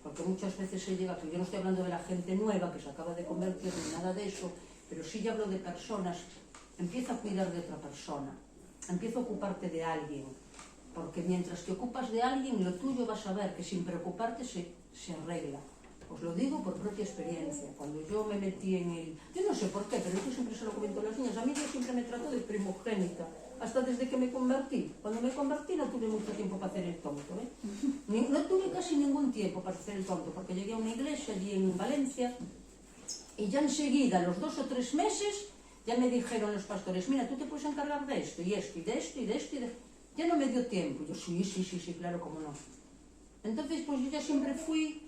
porque muchas veces se llega, que yo no estoy hablando de la gente nueva que se acaba de convertir ni nada de eso, pero sí ya hablo de personas. Empieza a cuidar de otra persona, empieza a ocuparte de alguien, porque mientras te ocupas de alguien, lo tuyo vas a ver que sin preocuparte se arregla. Os lo digo por propia experiencia. Cuando yo me metí en el... Yo no sé por qué, pero yo siempre se lo comento a las niñas. A mí Dios siempre me trató de primogénita, hasta desde que me convertí. Cuando me convertí no tuve mucho tiempo para hacer el tonto, ¿eh? No tuve casi ningún tiempo para hacer el tonto, porque llegué a una iglesia allí en Valencia y ya enseguida, a los 2 o 3 meses, ya me dijeron los pastores: mira, tú te puedes encargar de esto, y esto, y de esto, y de esto, y de... Ya no me dio tiempo. Yo sí, claro, cómo no. Entonces, pues yo ya siempre fui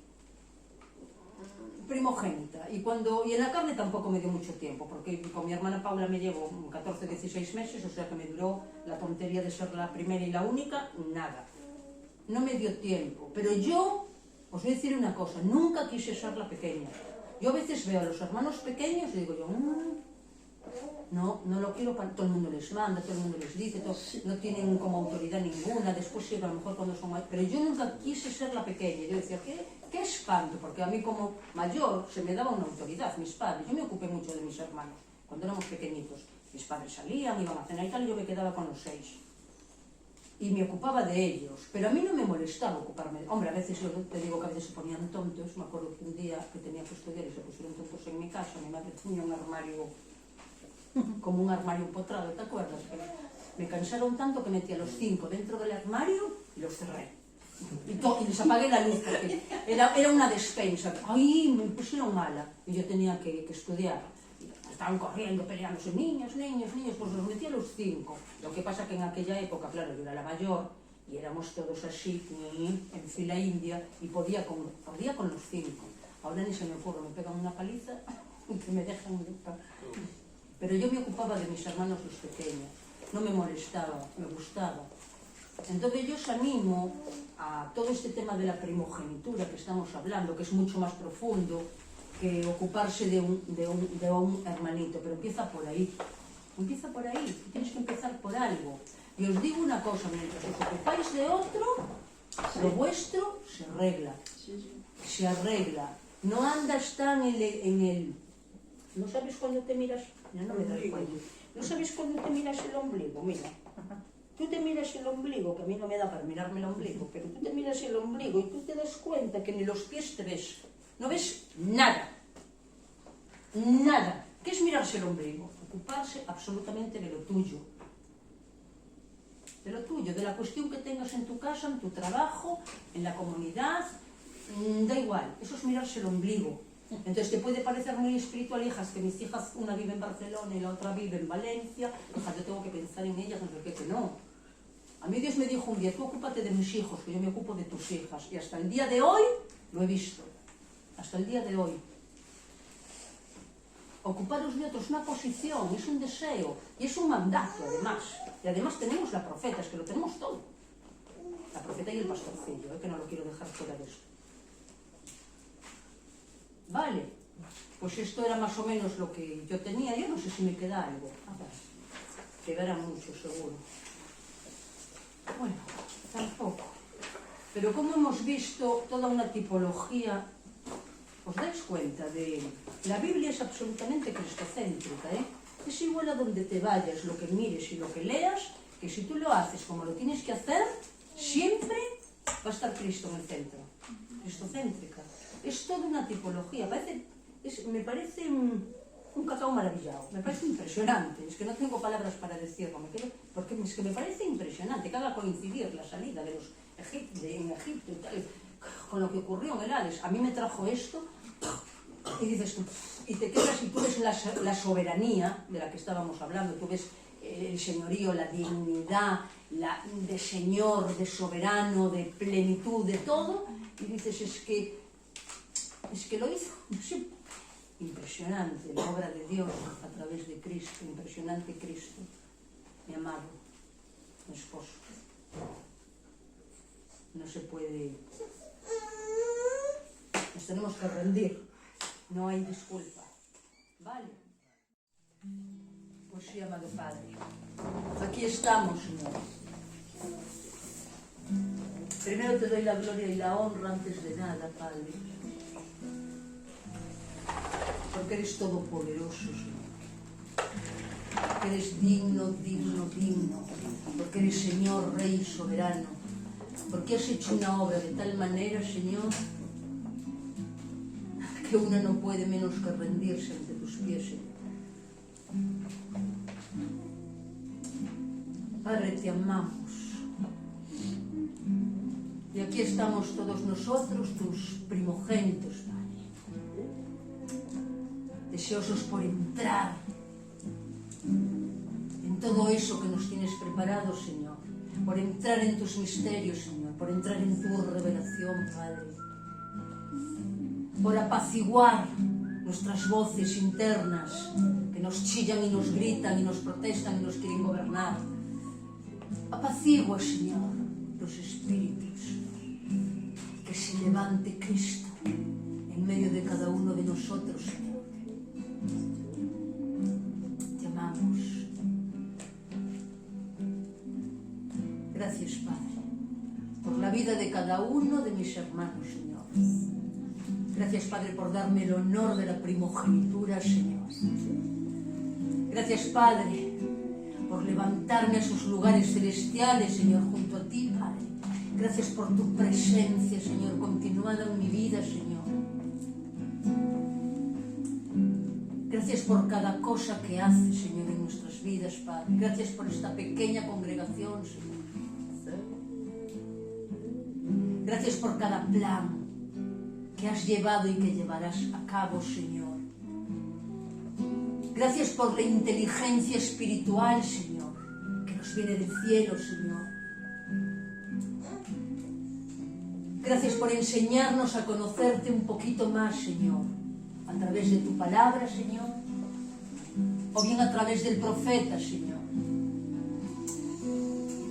primogénita, y en la carne tampoco me dio mucho tiempo, porque con mi hermana Paula me llevo 14, 16 meses, o sea que me duró la tontería de ser la primera y la única, nada. No me dio tiempo, pero yo, os voy a decir una cosa, nunca quise ser la pequeña. Yo a veces veo a los hermanos pequeños y digo yo, no lo quiero, todo el mundo les manda, todo el mundo les dice, no tienen como autoridad ninguna, después sí, a lo mejor cuando son mayores, pero yo nunca quise ser la pequeña. Yo decía, qué espanto, porque a mí como mayor se me daba una autoridad, mis padres. Yo me ocupé mucho de mis hermanos cuando éramos pequeñitos. Mis padres salían, iban a cenar y tal, y yo me quedaba con los 6. Y me ocupaba de ellos, pero a mí no me molestaba ocuparme. Hombre, a veces yo te digo que a veces se ponían tontos. Me acuerdo que un día que tenía que estudiar y se pusieron tontos en mi casa, mi madre tenía un armario, como un armario empotrado, ¿te acuerdas? Que me cansaron tanto que metí a los 5 dentro del armario y los cerré. Y les apagué la luz porque era una despensa. Ay, me pusieron mala y yo tenía que estudiar. Estaban corriendo, peleándose, niños, pues los metí a los 5. Lo que pasa que en aquella época, claro, yo era la mayor y éramos todos así, en fila india, y podía con los 5. Ahora ni se me ocurre, me pegan una paliza y que me dejan brutal. Pero yo me ocupaba de mis hermanos los pequeños, no me molestaba, me gustaba. Entonces yo os animo a todo este tema de la primogenitura que estamos hablando, que es mucho más profundo que ocuparse de un hermanito, pero empieza por ahí, tienes que empezar por algo. Y os digo una cosa, mientras os ocupáis de otro, lo vuestro se arregla. Se arregla. No andas tan en el... ¿No sabes cuando te miras? Ya no me das cuenta. ¿No sabes cuando te miras el ombligo? Mira. Tú te miras el ombligo, que a mí no me da para mirarme el ombligo, pero tú te miras el ombligo y tú te das cuenta que ni los pies te ves. No ves nada. Nada. ¿Qué es mirarse el ombligo? Ocuparse absolutamente de lo tuyo. De lo tuyo, de la cuestión que tengas en tu casa, en tu trabajo, en la comunidad, da igual, eso es mirarse el ombligo. Entonces te puede parecer muy espiritual, hijas, que mis hijas, una vive en Barcelona y la otra vive en Valencia, hijas, yo tengo que pensar en ellas, no sé qué, que no. A mí Dios me dijo un día, tú ocúpate de mis hijos, que yo me ocupo de tus hijas, y hasta el día de hoy lo he visto, hasta el día de hoy. Ocuparos de otros, una posición, es un deseo, y es un mandato además. Y además tenemos la profeta, es que lo tenemos todo. La profeta y el pastorcillo, que no lo quiero dejar fuera de esto. Vale, pues esto era más o menos lo que yo tenía. Yo no sé si me queda algo. Quedará mucho, seguro. Bueno, tampoco. Pero como hemos visto toda una tipología, os dais cuenta de... La Biblia es absolutamente cristocéntrica, ¿eh? Es igual a donde te vayas, lo que mires y lo que leas, que si tú lo haces como lo tienes que hacer, siempre va a estar Cristo en el centro. Cristocéntrica. Es toda una tipología. Me parece un cacao maravillado. Me parece impresionante. Es que no tengo palabras para decirlo. Porque es que me parece impresionante que haga coincidir la salida de los en Egipto y tal, con lo que ocurrió en el Hades. A mí me trajo esto y dices tú, y te quedas y tú ves la soberanía de la que estábamos hablando, tú ves el señorío, la dignidad, de señor, de soberano, de plenitud, de todo, y dices, es que lo hizo, no sé, impresionante la obra de Dios a través de Cristo, impresionante Cristo, mi amado, mi esposo. No se puede, nos tenemos que rendir, no hay disculpa, ¿vale? Pues sí, amado Padre, aquí estamos, Señor. Primero te doy la gloria y la honra antes de nada, Padre, porque eres todopoderoso, Señor, porque eres digno, digno, digno, porque eres Señor, Rey soberano, porque has hecho una obra de tal manera, Señor, que una no puede menos que rendirse ante tus pies, Señor. Padre, te amamos. Y aquí estamos todos nosotros, tus primogénitos, Padre, deseosos por entrar en todo eso que nos tienes preparado, Señor, por entrar en tus misterios, Señor, por entrar en tu revelación, Padre, por apaciguar nuestras voces internas que nos chillan y nos gritan y nos protestan y nos quieren gobernar. Apacigua, Señor, los espíritus, que se levante Cristo en medio de cada uno de nosotros, Señor. Te amamos. Gracias, Padre, por la vida de cada uno de mis hermanos, Señor. Gracias, Padre, por darme el honor de la primogenitura, Señor. Gracias, Padre, por levantarme a esos lugares celestiales, Señor, junto a ti, Padre. Gracias por tu presencia, Señor, continuada en mi vida, Señor. Gracias por cada cosa que haces, Señor, en nuestras vidas, Padre. Gracias por esta pequeña congregación, Señor. Gracias por cada plan que has llevado y que llevarás a cabo, Señor. Gracias por la inteligencia espiritual, Señor, que nos viene del cielo, Señor. Gracias por enseñarnos a conocerte un poquito más, Señor, a través de tu palabra, Señor, o bien a través del profeta, Señor.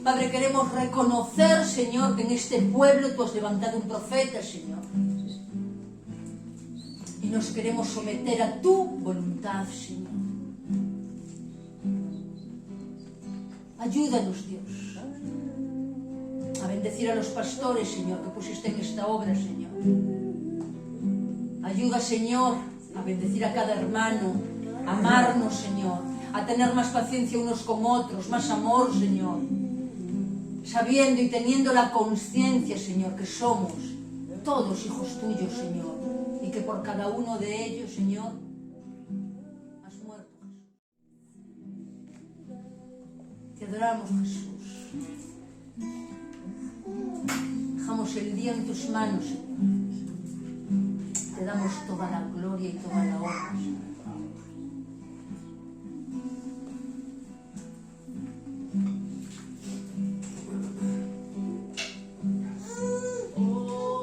Padre, queremos reconocer, Señor, que en este pueblo tú has levantado un profeta, Señor. Y nos queremos someter a tu voluntad, Señor. Ayúdanos, Dios. bendecir a los pastores, Señor, que pusiste en esta obra, Señor. Ayuda, Señor, a bendecir a cada hermano, a amarnos, Señor, a tener más paciencia unos con otros, más amor, Señor, sabiendo y teniendo la conciencia, Señor, que somos todos hijos tuyos, Señor, y que por cada uno de ellos, Señor, has muerto, Jesús. Te adoramos, Jesús. Dejamos el día en tus manos, Señor. Te damos toda la gloria y toda la honra, Señor. Oh,